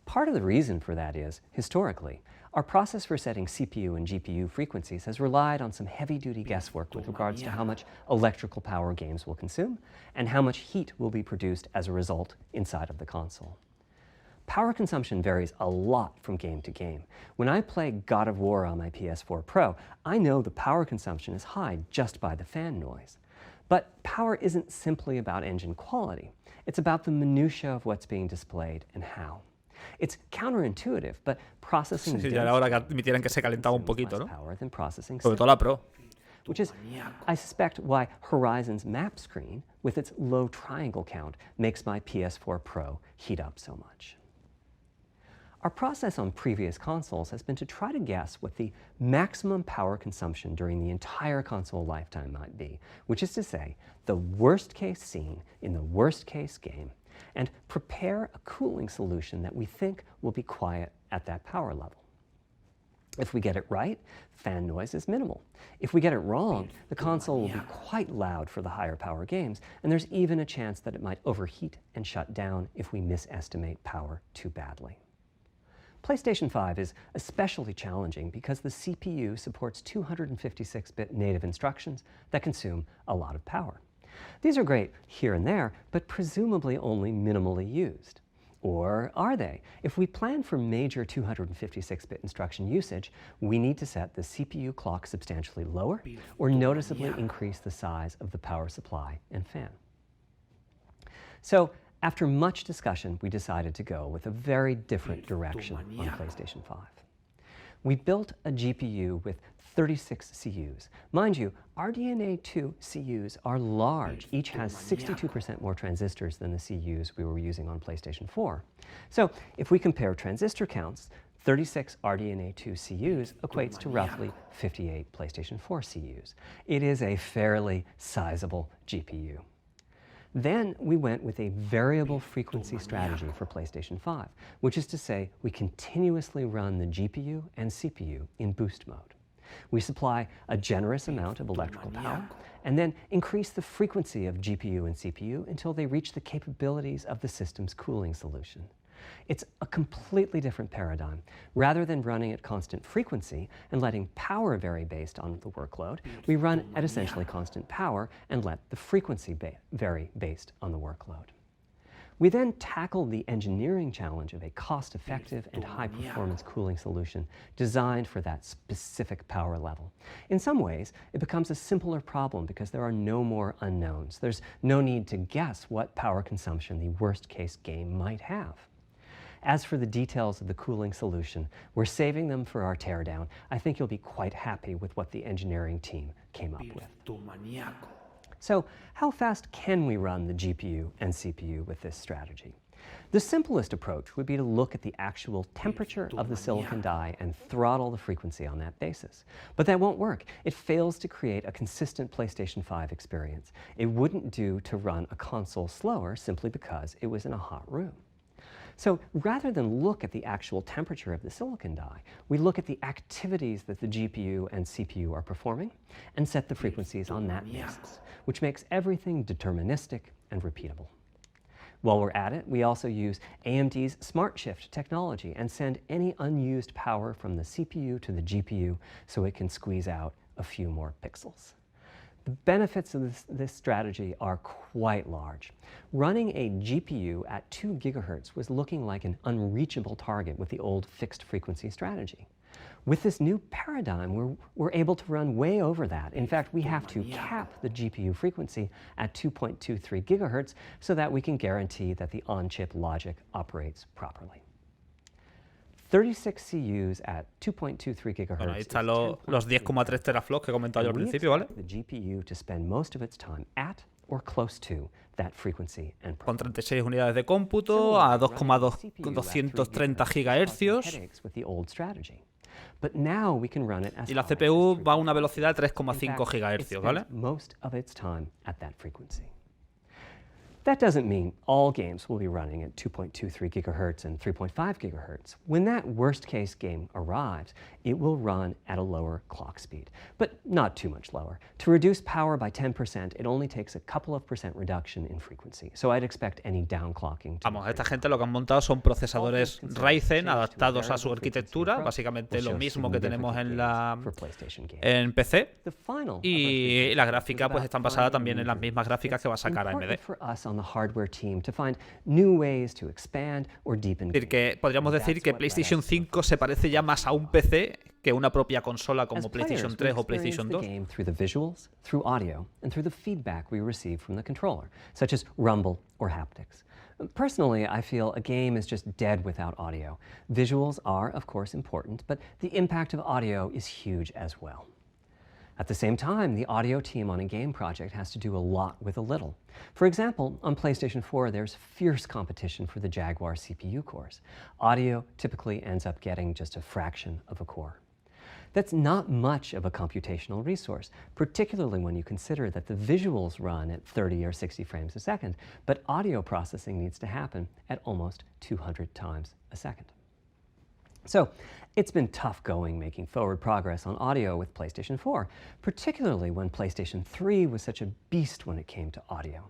Part of the reason for that is, historically, Our process for setting CPU and GPU frequencies has relied on some heavy-duty guesswork with regards to how much electrical power games will consume and how much heat will be produced as a result inside of the console. Power consumption varies a lot from game to game. When I play God of War on my PS4 Pro, I know the power consumption is high just by the fan noise. But power isn't simply about engine quality. It's about the minutiae of what's being displayed and how. It's counterintuitive, but processing Sí, ya era hora que admitieran que se calentaba un consumes poquito, less ¿no? power than processing Sobre todo simple. la Pro. Which is, I suspect, why Horizon's map screen, with its low triangle count, makes my PS4 Pro heat up so much. Our process on previous consoles has been to try to guess what the maximum power consumption during the entire console lifetime might be, which is to say, the worst case scene in the worst case game, and prepare a cooling solution that we think will be quiet at that power level. If we get it right, fan noise is minimal. If we get it wrong, the console will be quite loud for the higher power games, and there's even a chance that it might overheat and shut down if we misestimate power too badly. PlayStation 5 is especially challenging because the CPU supports 256-bit native instructions that consume a lot of power. These are great here and there, but presumably only minimally used. Or are they? If we plan for major 256-bit instruction usage, we need to set the CPU clock substantially lower or noticeably increase the size of the power supply and fan. So, after much discussion, we decided to go with a very different direction on PlayStation 5. We built a GPU with 36 CUs. Mind you, RDNA2 CUs are large. Each has 62% more transistors than the CUs we were using on PlayStation 4. So if we compare transistor counts, 36 RDNA2 CUs equates to roughly 58 PlayStation 4 CUs. It is a fairly sizable GPU. Then we went with a variable frequency strategy for PlayStation 5, which is to say we continuously run the GPU and CPU in boost mode. We supply a generous amount of electrical power and then increase the frequency of GPU and CPU until they reach the capabilities of the system's cooling solution. It's a completely different paradigm. Rather than running at constant frequency and letting power vary based on the workload, we run at essentially constant power and let the frequency vary based on the workload. We then tackled the engineering challenge of a cost-effective and high-performance cooling solution designed for that specific power level. In some ways, it becomes a simpler problem because there are no more unknowns. There's no need to guess what power consumption the worst-case game might have. As for the details of the cooling solution, we're saving them for our teardown. I think you'll be quite happy with what the engineering team came up with. So, how fast can we run the GPU and CPU with this strategy? The simplest approach would be to look at the actual temperature of the silicon die and throttle the frequency on that basis. But that won't work. It fails to create a consistent PlayStation 5 experience. It wouldn't do to run a console slower simply because it was in a hot room. So rather than look at the actual temperature of the silicon die, we look at the activities that the GPU and CPU are performing and set the frequencies on that basis, which makes everything deterministic and repeatable. While we're at it, we also use AMD's Smart Shift technology and send any unused power from the CPU to the GPU so it can squeeze out a few more pixels. The benefits of this strategy are quite large. Running a GPU at 2 gigahertz was looking like an unreachable target with the old fixed frequency strategy. With this new paradigm, we're able to run way over that. In fact, we have to cap the GPU frequency at 2.23 gigahertz so that we can guarantee that the on-chip logic operates properly. 36 CUs at 2.23 gigahertz. Bueno, ahí están los 10,3 teraflops que he comentado yo al principio, ¿vale? The GPU to spend most of its time at or close to that frequency and Con 36 unidades de cómputo a 2,230 gigahercios. But now we can run it as Y la CPU va a una velocidad de 3,5 gigahercios, ¿vale? Most of its time at that frequency. That doesn't mean all games will be running at 2.23 gigahertz and 3.5 gigahertz. When that worst-case game arrives, it will run at a lower clock speed, but not too much lower. To reduce power by 10%, it only takes a couple of percent reduction in frequency, so I'd expect any downclocking to Vamos, esta gente lo que han montado son procesadores Ryzen adaptados a su arquitectura, básicamente lo mismo que tenemos en PC, y la gráfica pues están basadas también en las mismas gráficas que va a sacar AMD. Es decir, que podríamos decir que PlayStation 5 se parece ya más a un PC que una propia consola como PlayStation 3 o PlayStation 2. Through the visuals, through audio, and through the feedback we receive from the controller, such as rumble or haptics. Personally, I feel a game is just dead without audio. Visuals are, of course, important, but the impact of audio is huge as well. At the same time, the audio team on a game project has to do a lot with a little. For example, on PlayStation 4, there's fierce competition for the Jaguar CPU cores. Audio typically ends up getting just a fraction of a core. That's not much of a computational resource, particularly when you consider that the visuals run at 30 or 60 frames a second, but audio processing needs to happen at almost 200 times a second. So, it's been tough going making forward progress on audio with PlayStation 4, particularly when PlayStation 3 was such a beast when it came to audio.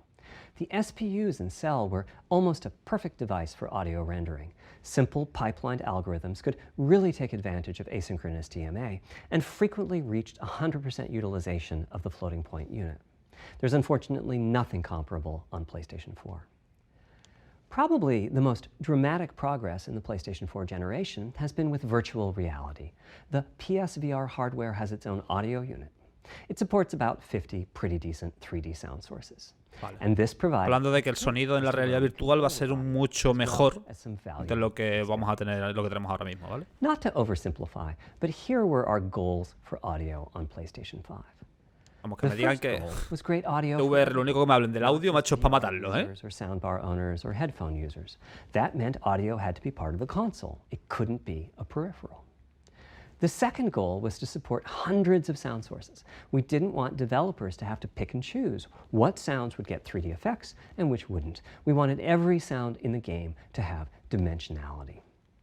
The SPUs in Cell were almost a perfect device for audio rendering. Simple pipelined algorithms could really take advantage of asynchronous DMA and frequently reached 100% utilization of the floating point unit. There's unfortunately nothing comparable on PlayStation 4. Probably the most dramatic progress in the PlayStation 4 generation has been with virtual reality. The PSVR hardware has its own audio unit. It supports about 50 pretty decent 3D sound sources. Vale. And this provides Hablando de que el sonido en la realidad virtual va a ser mucho mejor de lo que vamos a tener, lo que tenemos ahora mismo, ¿vale? Not to oversimplify, but here were our goals for audio on PlayStation 5. Vamos, que me digan que VR, lo único que me hablen del audio, macho, es para matarlo, ¿eh? Or soundbar owners or headphone users. That meant audio had to be part of the console. It couldn't be a peripheral. The second goal was to support hundreds of sound sources. We didn't want developers to have to pick and choose what sounds would get 3D effects and which wouldn't. We wanted every sound in the game to have dimensionality.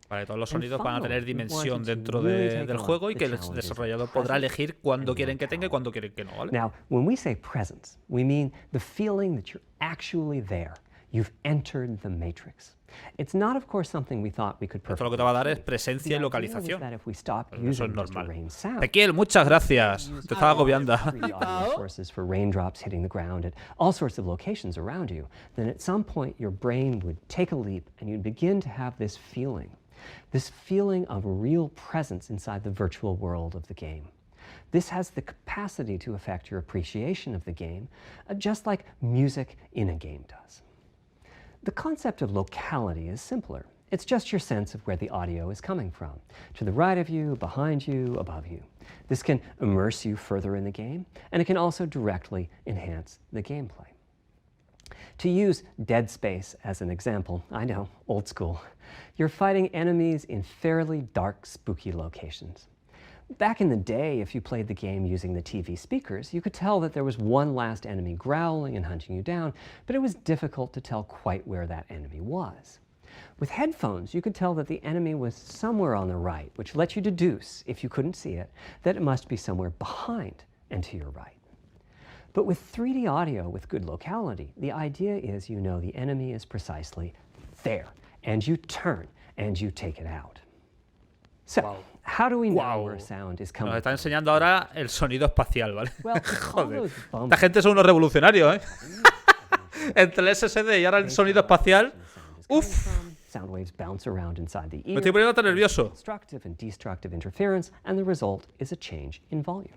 Vale, todos los sonidos van a tener dimensión dentro del juego y que el desarrollador podrá elegir cuándo quieren que tenga y cuándo quieren que no, ¿vale? Now, when we say presence, we mean the feeling that you're actually there. You've entered the matrix. It's not, of course, something we thought we could perfectly. Esto lo que te va a dar es presencia y localización. Eso es normal. Sound, Ezequiel, muchas gracias. Te estaba agobiando. Sources for raindrops hitting the ground at all sorts of locations around you. Then at some point your brain would take a leap and you'd begin to have this feeling of real presence inside the virtual world of the game. This has the capacity to affect your appreciation of the game, just like music in a game does. The concept of locality is simpler. It's just your sense of where the audio is coming from, to the right of you, behind you, above you. This can immerse you further in the game, and it can also directly enhance the gameplay. To use Dead Space as an example, I know, old school, you're fighting enemies in fairly dark, spooky locations. Back in the day, if you played the game using the TV speakers, you could tell that there was one last enemy growling and hunting you down, but it was difficult to tell quite where that enemy was. With headphones, you could tell that the enemy was somewhere on the right, which let you deduce, if you couldn't see it, that it must be somewhere behind and to your right. But with 3D audio with good locality, the idea is you know the enemy is precisely there, and you turn and you take it out. So, how do we know where sound is coming Nos está enseñando ahora el sonido espacial, ¿vale? Well, Joder. Esta gente son unos revolucionarios, ¿eh? Entre el SSD y ahora el sonido espacial. ¡Uf! Sound waves bounce around inside the ear. Me estoy poniendo tan nervioso. Constructive and destructive interference, and the result is a change in volume.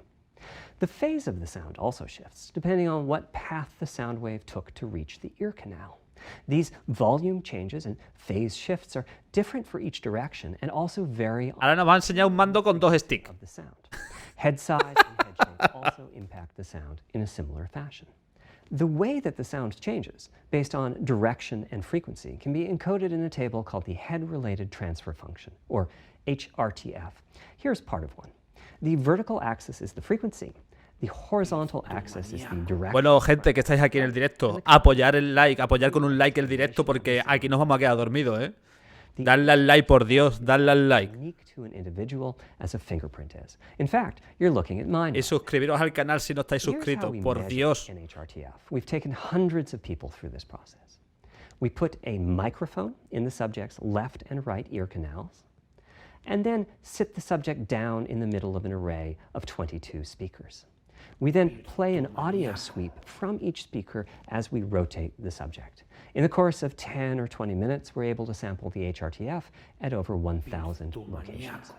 The phase of the sound also shifts, depending on what path the sound wave took to reach the ear canal. These volume changes and phase shifts are different for each direction and also vary Ahora nos va a enseñar un mando con dos sticks. of the sound. Head size and head shape also impact the sound in a similar fashion. The way that the sound changes, based on direction and frequency, can be encoded in a table called the Head-Related Transfer Function, or HRTF. Here's part of one. The vertical axis is the frequency, The horizontal axis is the direction. Bueno, gente que estáis aquí en el directo, apoyar el like, apoyar con un like el directo porque aquí nos vamos a quedar dormidos, ¿eh? Dadle al like, por Dios, dadle al like. Unique to an individual as a fingerprint is. In fact, you're looking at mine. Y suscribiros al canal si no estáis Here's how suscritos, we por measure Dios. an HRTF. We've taken hundreds of people through this process. We put a microphone in the subject's left and right ear canals, and then sit the subject down in the middle of an array of 22 speakers. We then play an audio sweep from each speaker as we rotate the subject. In the course of 10 or 20 minutes, we're able to sample the HRTF at over 1,000 locations.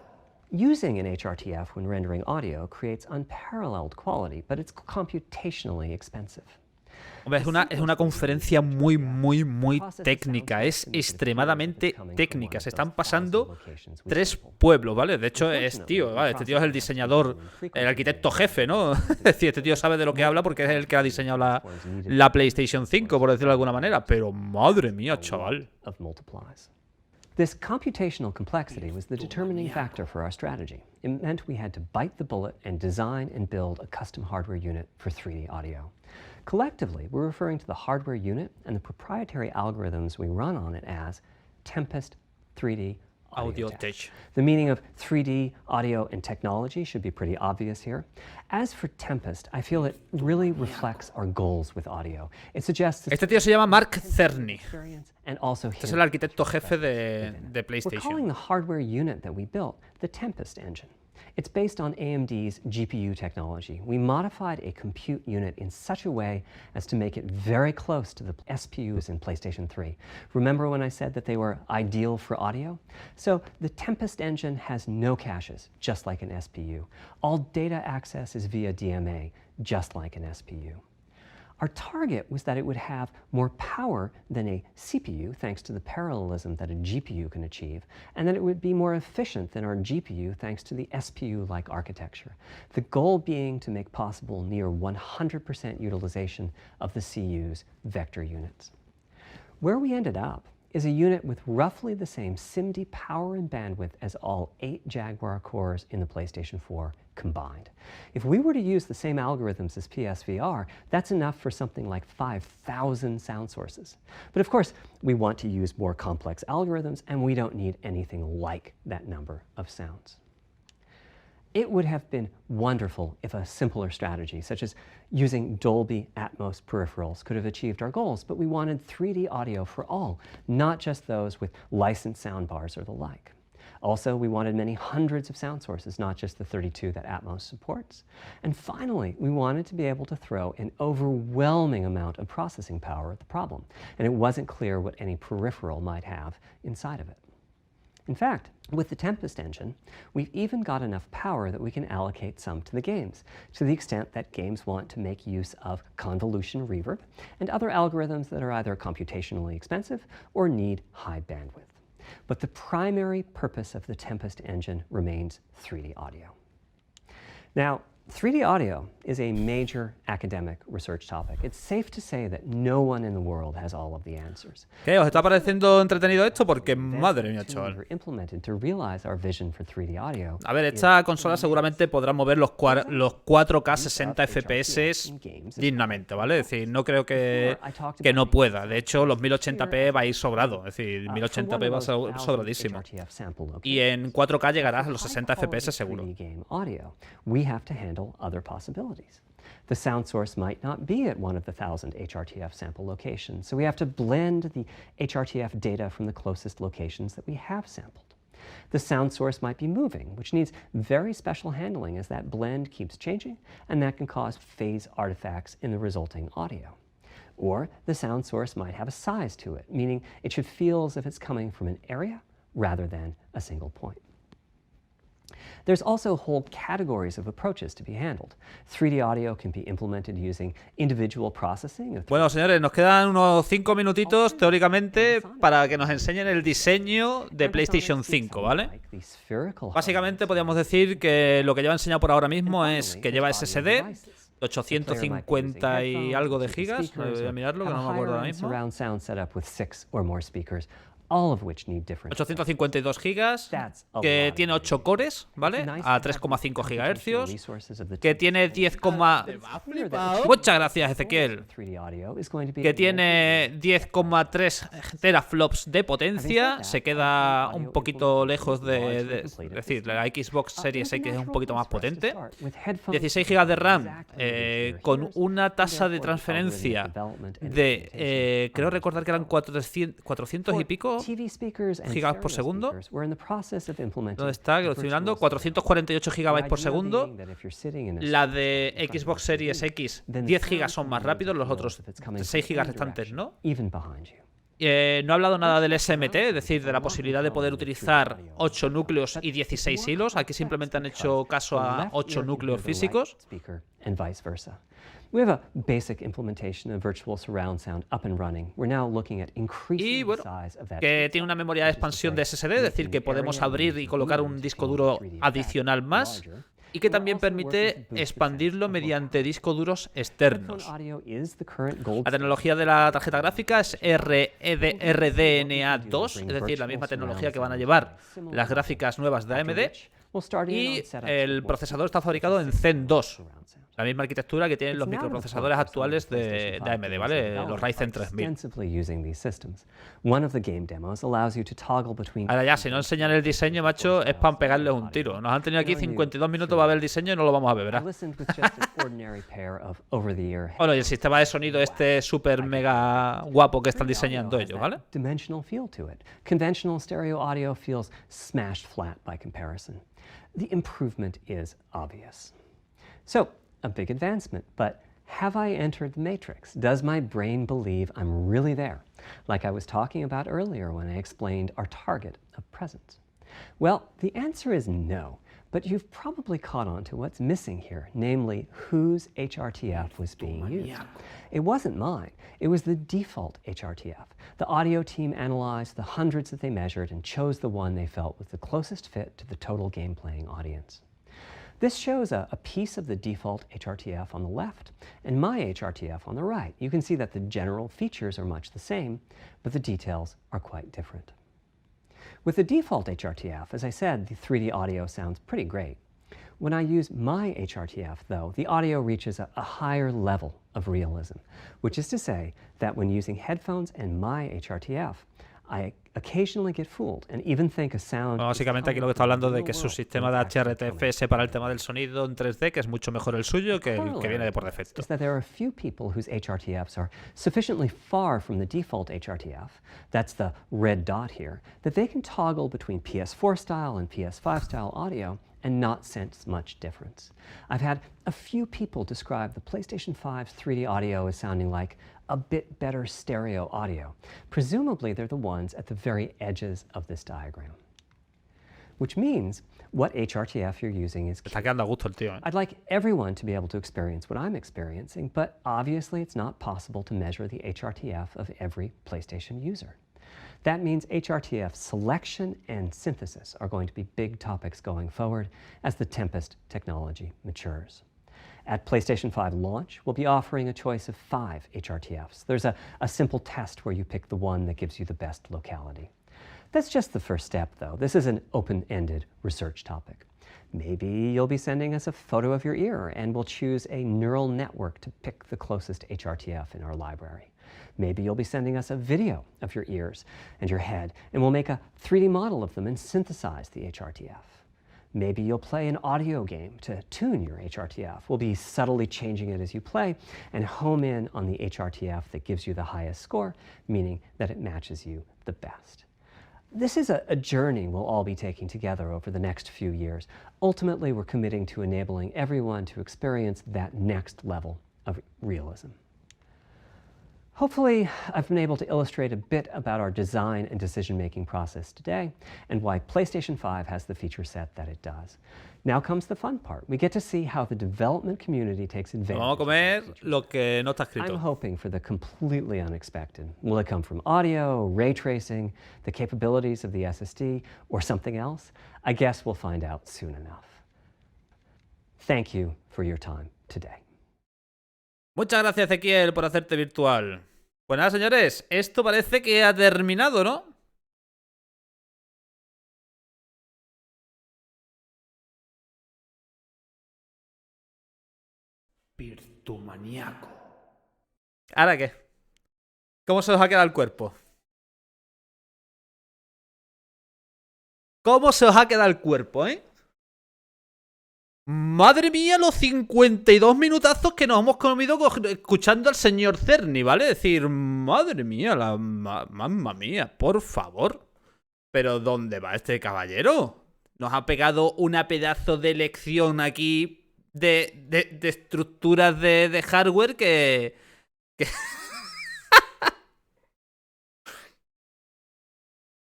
Using an HRTF when rendering audio creates unparalleled quality, but it's computationally expensive. Hombre, es una conferencia muy técnica, es extremadamente técnica. Se están pasando 3 pueblos, ¿vale? De hecho, es tío, ¿vale? Este tío es el diseñador, el arquitecto jefe, ¿no? Es decir, este tío sabe de lo que habla porque es el que ha diseñado la PlayStation 5, por decirlo de alguna manera. Pero madre mía, chaval. This computational complexity was the determining factor for our strategy. It meant we had to bite the bullet and design and build a custom hardware unit for 3D audio. Collectively, we're referring to the hardware unit and the proprietary algorithms we run on it as Tempest 3D Audio Tech. The meaning of 3D audio and technology should be pretty obvious here. As for Tempest, I feel it really reflects our goals with audio. It suggests este tío se llama Mark Cerny. And also este es el arquitecto jefe de PlayStation. We're calling the hardware unit that we built the Tempest engine. It's based on AMD's GPU technology. We modified a compute unit in such a way as to make it very close to the SPUs in PlayStation 3. Remember when I said that they were ideal for audio? So the Tempest engine has no caches, just like an SPU. All data access is via DMA, just like an SPU. Our target was that it would have more power than a CPU, thanks to the parallelism that a GPU can achieve, and that it would be more efficient than our GPU, thanks to the SPU-like architecture. The goal being to make possible near 100% utilization of the CU's vector units. Where we ended up is a unit with roughly the same SIMD power and bandwidth as all 8 Jaguar cores in the PlayStation 4 combined. If we were to use the same algorithms as PSVR, that's enough for something like 5,000 sound sources. But of course, we want to use more complex algorithms, and we don't need anything like that number of sounds. It would have been wonderful if a simpler strategy, such as using Dolby Atmos peripherals, could have achieved our goals, but we wanted 3D audio for all, not just those with licensed soundbars or the like. Also, we wanted many hundreds of sound sources, not just the 32 that Atmos supports. And finally, we wanted to be able to throw an overwhelming amount of processing power at the problem, and it wasn't clear what any peripheral might have inside of it. In fact, with the Tempest engine, we've even got enough power that we can allocate some to the games, to the extent that games want to make use of convolution reverb and other algorithms that are either computationally expensive or need high bandwidth. But the primary purpose of the Tempest engine remains 3D audio. Now, 3D audio is a major academic research topic. It's safe to say that no one in the world has all of the answers. ¿Qué? ¿Os está pareciendo entretenido esto? Porque madre mía, chaval. A ver, esta consola seguramente podrá mover los 4K 60 FPS dignamente, ¿vale? Es decir, no creo que no pueda. De hecho, los 1080p va a ir sobrado. Es decir, 1080p va a ser sobradísimo. Y en 4K llegarás a los 60 FPS seguro. Other possibilities. The sound source might not be at one of the 1,000 HRTF sample locations, so we have to blend the HRTF data from the closest locations that we have sampled. The sound source might be moving, which needs very special handling as that blend keeps changing, and that can cause phase artifacts in the resulting audio. Or the sound source might have a size to it, meaning it should feel as if it's coming from an area rather than a single point. There's also whole categories of approaches to be handled. 3D audio can be implemented using individual processing of... Bueno, señores, nos quedan unos 5 minutitos, teóricamente, para que nos enseñen el diseño de PlayStation 5, ¿vale? Básicamente, podríamos decir que lo que lleva enseñado por ahora mismo es que lleva SSD, 850 y algo de gigas. Voy a mirarlo, que no me acuerdo ahora mismo. all of which need different 852 gigas, That's a que lot of tiene 8 cores, ¿vale? It's nice A to have 3,5 computational GHz, resources of the que two tiene systems. 10, Clear that muchas gracias, Ezequiel, 3D audio is going to be que tiene 10,3 teraflops de potencia, se queda un poquito lejos es decir, la Xbox Series X es un poquito más potente, 16 GB de RAM, con una tasa de transferencia de, creo recordar que eran 400 y pico gigabytes por segundo. ¿Dónde está? Que lo estoy mirando. 448 gigabytes por segundo. La de Xbox Series X, 10 gigas son más rápidos, los otros 6 gigas restantes no. No he hablado nada del SMT, es decir, de la posibilidad de poder utilizar 8 núcleos y 16 hilos. Aquí simplemente han hecho caso a 8 núcleos físicos. We have a basic implementation of virtual surround sound up and running. We're now looking at increasing Y bueno, the size of that que tiene una memoria de expansión de SSD, es decir, que podemos abrir y colocar un disco duro adicional más, y que también permite expandirlo mediante discos duros externos. La tecnología de la tarjeta gráfica es RDNA2, es decir, la misma tecnología que van a llevar las gráficas nuevas de AMD, y el procesador está fabricado en Zen 2, la misma arquitectura que tienen los microprocesadores actuales de AMD, ¿vale? Los Ryzen 3000. Ahora ya, si no enseñan el diseño, macho, es para pegarles un tiro. Nos han tenido aquí 52 minutos para ver el diseño y no lo vamos a ver, ¿verdad? Bueno, y el sistema de sonido este súper mega guapo que están diseñando ellos, ¿vale? Conventional stereo audio feels smashed flat by comparison. The improvement is obvious. So, a big advancement, but have I entered the matrix? Does my brain believe I'm really there, like I was talking about earlier when I explained our target of presence? Well, the answer is no, but you've probably caught on to what's missing here, namely whose HRTF was being used. It wasn't mine, it was the default HRTF. The audio team analyzed the hundreds that they measured and chose the one they felt was the closest fit to the total game playing audience. This shows a piece of the default HRTF on the left and my HRTF on the right. You can see that the general features are much the same, but the details are quite different. With the default HRTF, as I said, the 3D audio sounds pretty great. When I use my HRTF, though, the audio reaches a higher level of realism, which is to say that when using headphones and my HRTF, I occasionally get fooled and even think a sound. Bueno, básicamente aquí lo que está hablando de que su sistema de HRTFS para el tema del sonido en 3D, que es mucho mejor el suyo que el que viene de por defecto. Is that there are a few people whose HRTFs are sufficiently far from the default HRTF, that's the red dot here, that they can toggle between PS4 style and PS5 style audio and not sense much difference. I've had a few people describe the PlayStation 5's 3D audio as sounding like a bit better stereo audio. Presumably they're the ones at the very edges of this diagram. Which means what HRTF you're using is key. Está quedando a gusto el tío, ¿eh? I'd like everyone to be able to experience what I'm experiencing, but obviously it's not possible to measure the HRTF of every PlayStation user. That means HRTF selection and synthesis are going to be big topics going forward as the Tempest technology matures. At PlayStation 5 launch, we'll be offering a choice of 5 HRTFs. There's a simple test where you pick the one that gives you the best locality. That's just the first step, though. This is an open-ended research topic. Maybe you'll be sending us a photo of your ear, and we'll choose a neural network to pick the closest HRTF in our library. Maybe you'll be sending us a video of your ears and your head, and we'll make a 3D model of them and synthesize the HRTF. Maybe you'll play an audio game to tune your HRTF. We'll be subtly changing it as you play and home in on the HRTF that gives you the highest score, meaning that it matches you the best. This is a journey we'll all be taking together over the next few years. Ultimately, we're committing to enabling everyone to experience that next level of realism. Hopefully, I've been able to illustrate a bit about our design and decision-making process today and why PlayStation 5 has the feature set that it does. Now comes the fun part. We get to see how the development community takes advantage. Vamos a comer lo que no está escrito. I'm hoping for the completely unexpected. Will it come from audio, ray tracing, the capabilities of the SSD, or something else? I guess we'll find out soon enough. Thank you for your time today. Muchas gracias, Ezequiel, por hacerte virtual. Pues nada, señores, esto parece que ha terminado, ¿no? virtumaníaco. ¿Ahora qué? ¿Cómo se os ha quedado el cuerpo? ¿Cómo se os ha quedado el cuerpo, eh? Madre mía, los 52 minutazos que nos hemos comido escuchando al señor Cerny, ¿vale? Es decir, madre mía, mamma mía, por favor. ¿Pero dónde va este caballero? Nos ha pegado una pedazo de lección aquí de estructuras de hardware que...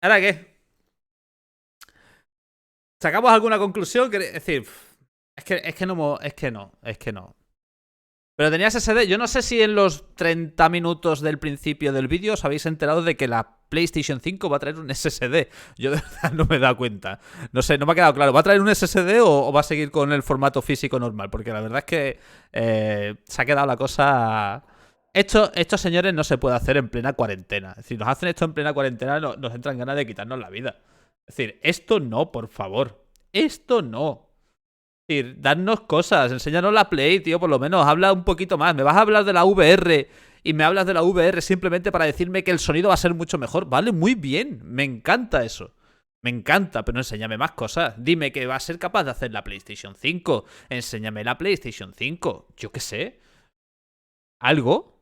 ¿Ahora qué? ¿Sacamos alguna conclusión? Es decir, es que no. Pero tenía SSD. Yo no sé si en los 30 minutos del principio del vídeo os habéis enterado de que la PlayStation 5 va a traer un SSD. Yo de verdad no me he dado cuenta. No sé, no me ha quedado claro. ¿Va a traer un SSD o va a seguir con el formato físico normal? Porque la verdad es que se ha quedado la cosa... Estos señores no se puede hacer en plena cuarentena. Es decir, nos hacen esto en plena cuarentena, nos entran ganas de quitarnos la vida. Es decir, esto no, por favor. Esto no. Es decir, dadnos cosas, enséñanos la Play, tío, por lo menos, habla un poquito más. Me vas a hablar de la VR y me hablas de la VR simplemente para decirme que el sonido va a ser mucho mejor. Vale, muy bien, me encanta eso. Me encanta, pero enséñame más cosas. Dime que va a ser capaz de hacer la PlayStation 5. Enséñame la PlayStation 5. Yo qué sé. Algo.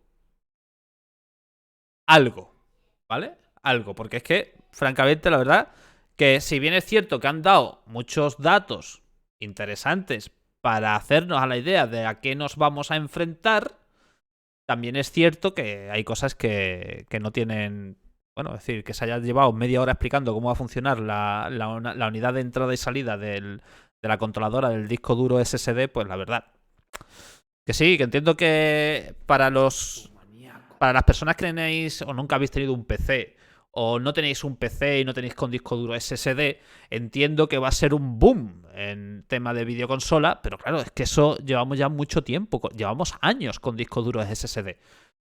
¿Vale? Algo, porque es que, francamente, la verdad, que si bien es cierto que han dado muchos datos interesantes para hacernos a la idea de a qué nos vamos a enfrentar, también es cierto que hay cosas que no tienen... Bueno, es decir, que se haya llevado media hora explicando cómo va a funcionar la unidad de entrada y salida de la controladora del disco duro SSD, pues la verdad. Que sí, que entiendo que para las personas que tenéis o nunca habéis tenido un PC o no tenéis un PC y no tenéis con disco duro SSD, entiendo que va a ser un boom en tema de videoconsola, pero claro, es que eso llevamos ya mucho tiempo, llevamos años con disco duro SSD.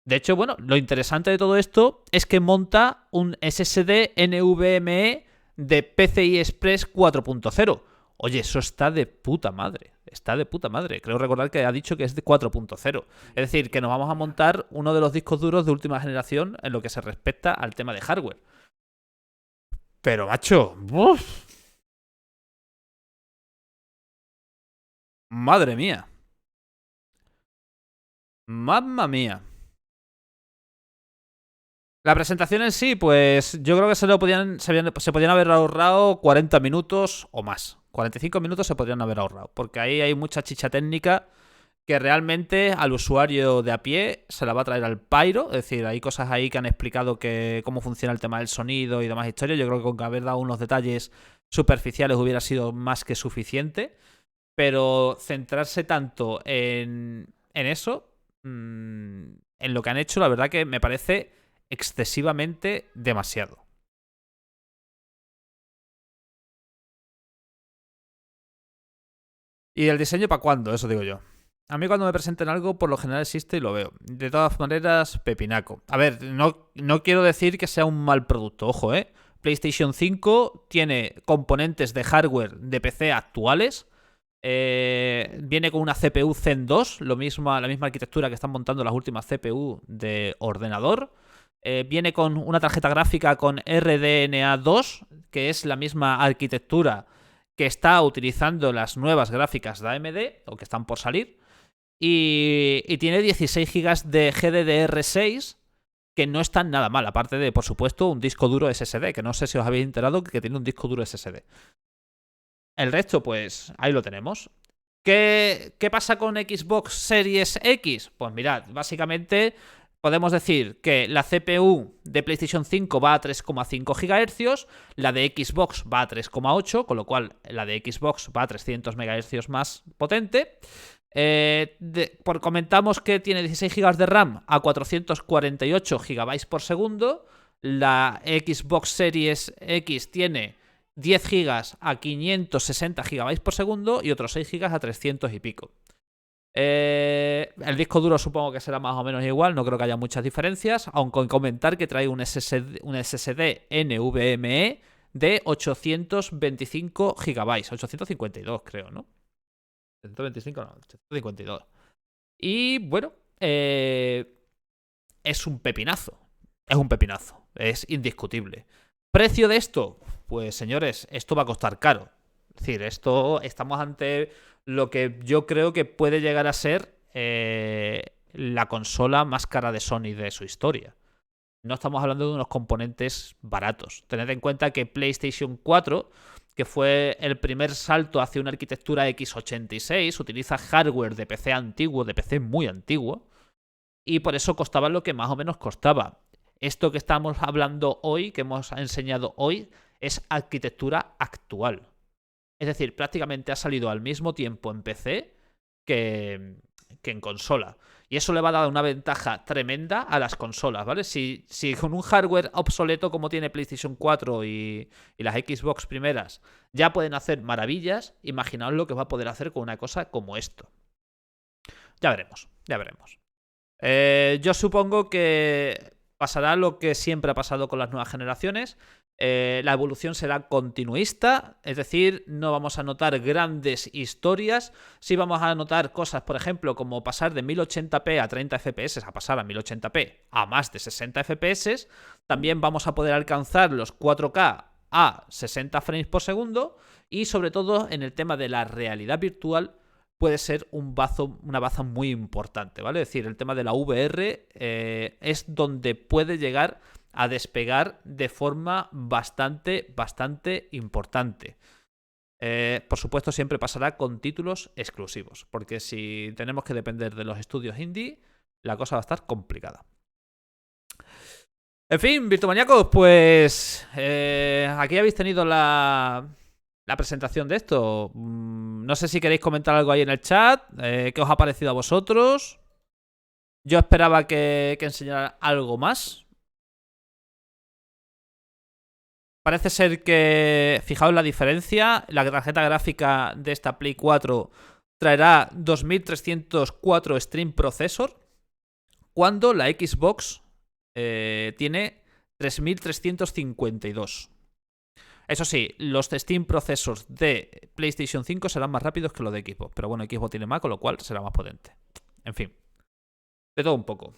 De hecho, bueno, lo interesante de todo esto es que monta un SSD NVMe de PCI Express 4.0. Oye, eso está de puta madre. Está de puta madre. Creo recordar que ha dicho que es de 4.0. Es decir, que nos vamos a montar uno de los discos duros de última generación en lo que se respecta al tema de hardware. Pero, macho... ¡Uf! Madre mía. Mamma mía. La presentación en sí, pues yo creo que se podían haber ahorrado 40 minutos o más. 45 minutos se podrían haber ahorrado, porque ahí hay mucha chicha técnica que realmente al usuario de a pie se la va a traer al pairo. Es decir, hay cosas ahí que han explicado cómo funciona el tema del sonido y demás historias. Yo creo que con haber dado unos detalles superficiales hubiera sido más que suficiente. Pero centrarse tanto en eso, en lo que han hecho, la verdad que me parece excesivamente demasiado. ¿Y el diseño para cuándo? Eso digo yo. A mí cuando me presenten algo, por lo general existe y lo veo. De todas maneras, pepinaco. A ver, no quiero decir que sea un mal producto, ojo, ¿eh? PlayStation 5 tiene componentes de hardware de PC actuales. Viene con una CPU Zen 2, la misma arquitectura que están montando las últimas CPU de ordenador. Viene con una tarjeta gráfica con RDNA 2, que es la misma arquitectura que está utilizando las nuevas gráficas de AMD, o que están por salir. Y tiene 16 GB de GDDR6, que no están nada mal, aparte de, por supuesto, un disco duro SSD, que no sé si os habéis enterado que tiene un disco duro SSD. El resto, pues, ahí lo tenemos. ¿Qué pasa con Xbox Series X? Pues mirad, básicamente podemos decir que la CPU de PlayStation 5 va a 3,5 GHz, la de Xbox va a 3,8, con lo cual la de Xbox va a 300 MHz más potente. Comentamos que tiene 16 GB de RAM a 448 GB por segundo. La Xbox Series X tiene 10 GB a 560 GB por segundo y otros 6 GB a 300 y pico. El disco duro supongo que será más o menos igual, no creo que haya muchas diferencias, aunque comentar que trae un SSD NVMe de 825 GB, 852 creo, ¿no? 125 no, 852. Y bueno, es un pepinazo. Es un pepinazo. Es indiscutible. ¿Precio de esto? Pues señores, esto va a costar caro. Es decir, estamos ante lo que yo creo que puede llegar a ser la consola más cara de Sony de su historia. No estamos hablando de unos componentes baratos. Tened en cuenta que PlayStation 4, que fue el primer salto hacia una arquitectura x86, utiliza hardware de PC antiguo, de PC muy antiguo, y por eso costaba lo que más o menos costaba. Esto que estamos hablando hoy, que hemos enseñado hoy, es arquitectura actual. Es decir, prácticamente ha salido al mismo tiempo en PC que en consola. Y eso le va a dar una ventaja tremenda a las consolas, ¿vale? Si con un hardware obsoleto como tiene PlayStation 4 y las Xbox primeras ya pueden hacer maravillas, imaginaos lo que va a poder hacer con una cosa como esto. Ya veremos, ya veremos. Yo supongo que pasará lo que siempre ha pasado con las nuevas generaciones. La evolución será continuista, es decir, no vamos a notar grandes historias. Sí vamos a notar cosas, por ejemplo, como pasar de 1080p a 30 fps a pasar a 1080p a más de 60 fps. También vamos a poder alcanzar los 4K a 60 frames por segundo. Y sobre todo en el tema de la realidad virtual puede ser una baza muy importante, ¿vale? Es decir, el tema de la VR es donde puede llegar a despegar de forma bastante importante. Por supuesto, siempre pasará con títulos exclusivos, porque si tenemos que depender de los estudios indie, la cosa va a estar complicada. En fin, virtumaníacos, pues aquí habéis tenido la presentación de esto. No sé si queréis comentar algo ahí en el chat. ¿Qué os ha parecido a vosotros? Yo esperaba que enseñara algo más. Parece ser que, fijaos la diferencia, la tarjeta gráfica de esta Play 4 traerá 2304 Stream Processor, cuando la Xbox tiene 3352. Eso sí, los Steam Processors de PlayStation 5 serán más rápidos que los de Xbox, pero bueno, Xbox tiene más, con lo cual será más potente. En fin, de todo un poco.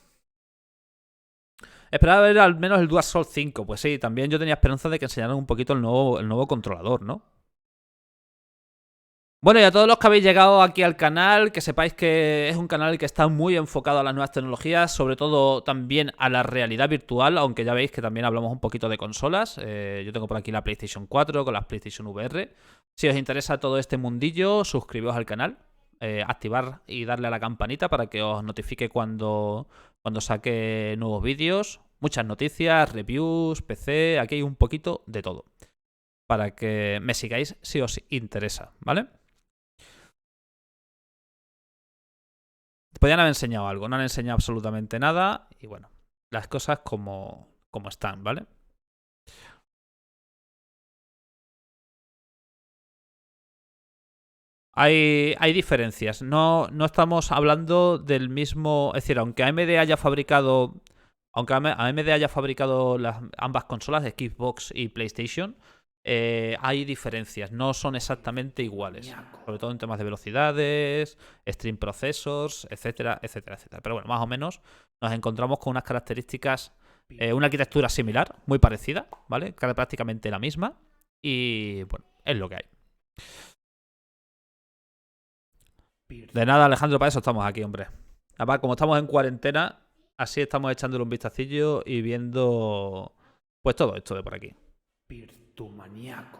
Esperaba ver al menos el DualShock 5. Pues sí, también yo tenía esperanza de que enseñaran un poquito el nuevo controlador, ¿no? Bueno, y a todos los que habéis llegado aquí al canal, que sepáis que es un canal que está muy enfocado a las nuevas tecnologías, sobre todo también a la realidad virtual, aunque ya veis que también hablamos un poquito de consolas. Yo tengo por aquí la PlayStation 4 con las PlayStation VR. Si os interesa todo este mundillo, suscribiros al canal, activar y darle a la campanita para que os notifique cuando saque nuevos vídeos. Muchas noticias, reviews, PC, aquí hay un poquito de todo. Para que me sigáis si os interesa, ¿vale? Podrían haber enseñado algo, no han enseñado absolutamente nada. Y bueno, las cosas como están, ¿vale? Hay diferencias. No estamos hablando del mismo. Es decir, aunque AMD haya fabricado. Aunque AMD haya fabricado ambas consolas de Xbox y PlayStation, hay diferencias. No son exactamente iguales. Sobre todo en temas de velocidades, stream processors, etcétera, etcétera, etcétera. Pero bueno, más o menos nos encontramos con unas características, una arquitectura similar, muy parecida, ¿vale? Prácticamente la misma. Y bueno, es lo que hay. De nada, Alejandro, para eso estamos aquí, hombre. Además, como estamos en cuarentena, así estamos echándole un vistacillo y viendo pues todo esto de por aquí. Virtumaníaco.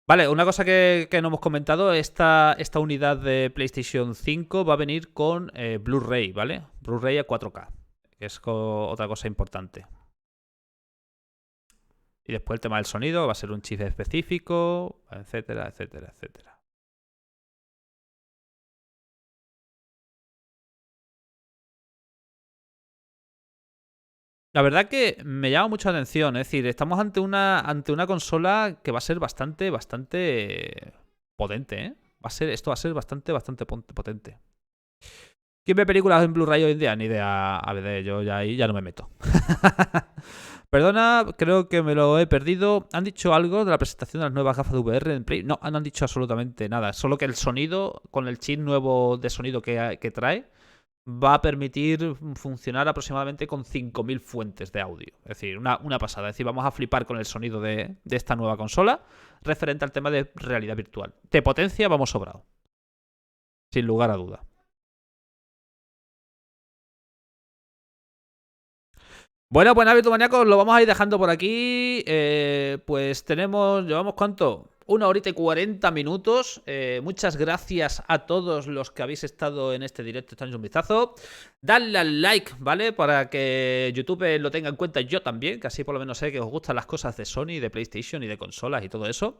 Vale, una cosa que no hemos comentado, esta unidad de PlayStation 5 va a venir con Blu-ray, ¿vale? Blu-ray a 4K, que es otra cosa importante. Y después el tema del sonido, va a ser un chip específico, etcétera, etcétera, etcétera. La verdad que me llama mucho la atención, es decir, estamos ante una consola que va a ser bastante potente, ¿eh? Esto va a ser bastante potente. ¿Quién ve películas en Blu-ray hoy en día? Ni idea, a ver, yo ya ahí ya no me meto. Perdona, creo que me lo he perdido. ¿Han dicho algo de la presentación de las nuevas gafas de VR en Play? No, no han dicho absolutamente nada. Solo que el sonido, con el chip nuevo de sonido que trae, va a permitir funcionar aproximadamente con 5.000 fuentes de audio. Es decir, una pasada. Es decir, vamos a flipar con el sonido de esta nueva consola referente al tema de realidad virtual. De potencia vamos sobrado. Sin lugar a duda. Bueno, pues nada, virtumaníacos, lo vamos a ir dejando por aquí. Pues llevamos ¿cuánto? 1 horita y 40 minutos. Muchas gracias a todos los que habéis estado en este directo, echándole un vistazo. Dadle al like, ¿vale? Para que YouTube lo tenga en cuenta, yo también, que así por lo menos sé que os gustan las cosas de Sony, de PlayStation y de consolas y todo eso.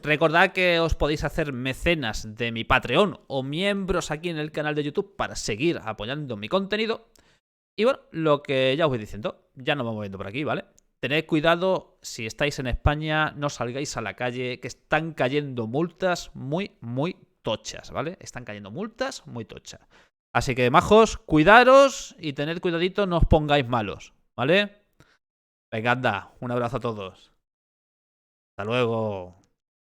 Recordad que os podéis hacer mecenas de mi Patreon o miembros aquí en el canal de YouTube para seguir apoyando mi contenido. Y bueno, lo que ya os voy diciendo, ya nos vamos viendo por aquí, ¿vale? Tened cuidado, si estáis en España, no salgáis a la calle, que están cayendo multas muy, muy tochas, ¿vale? Están cayendo multas muy tochas. Así que, majos, cuidaros y tened cuidadito, no os pongáis malos, ¿vale? Venga, anda, un abrazo a todos. Hasta luego.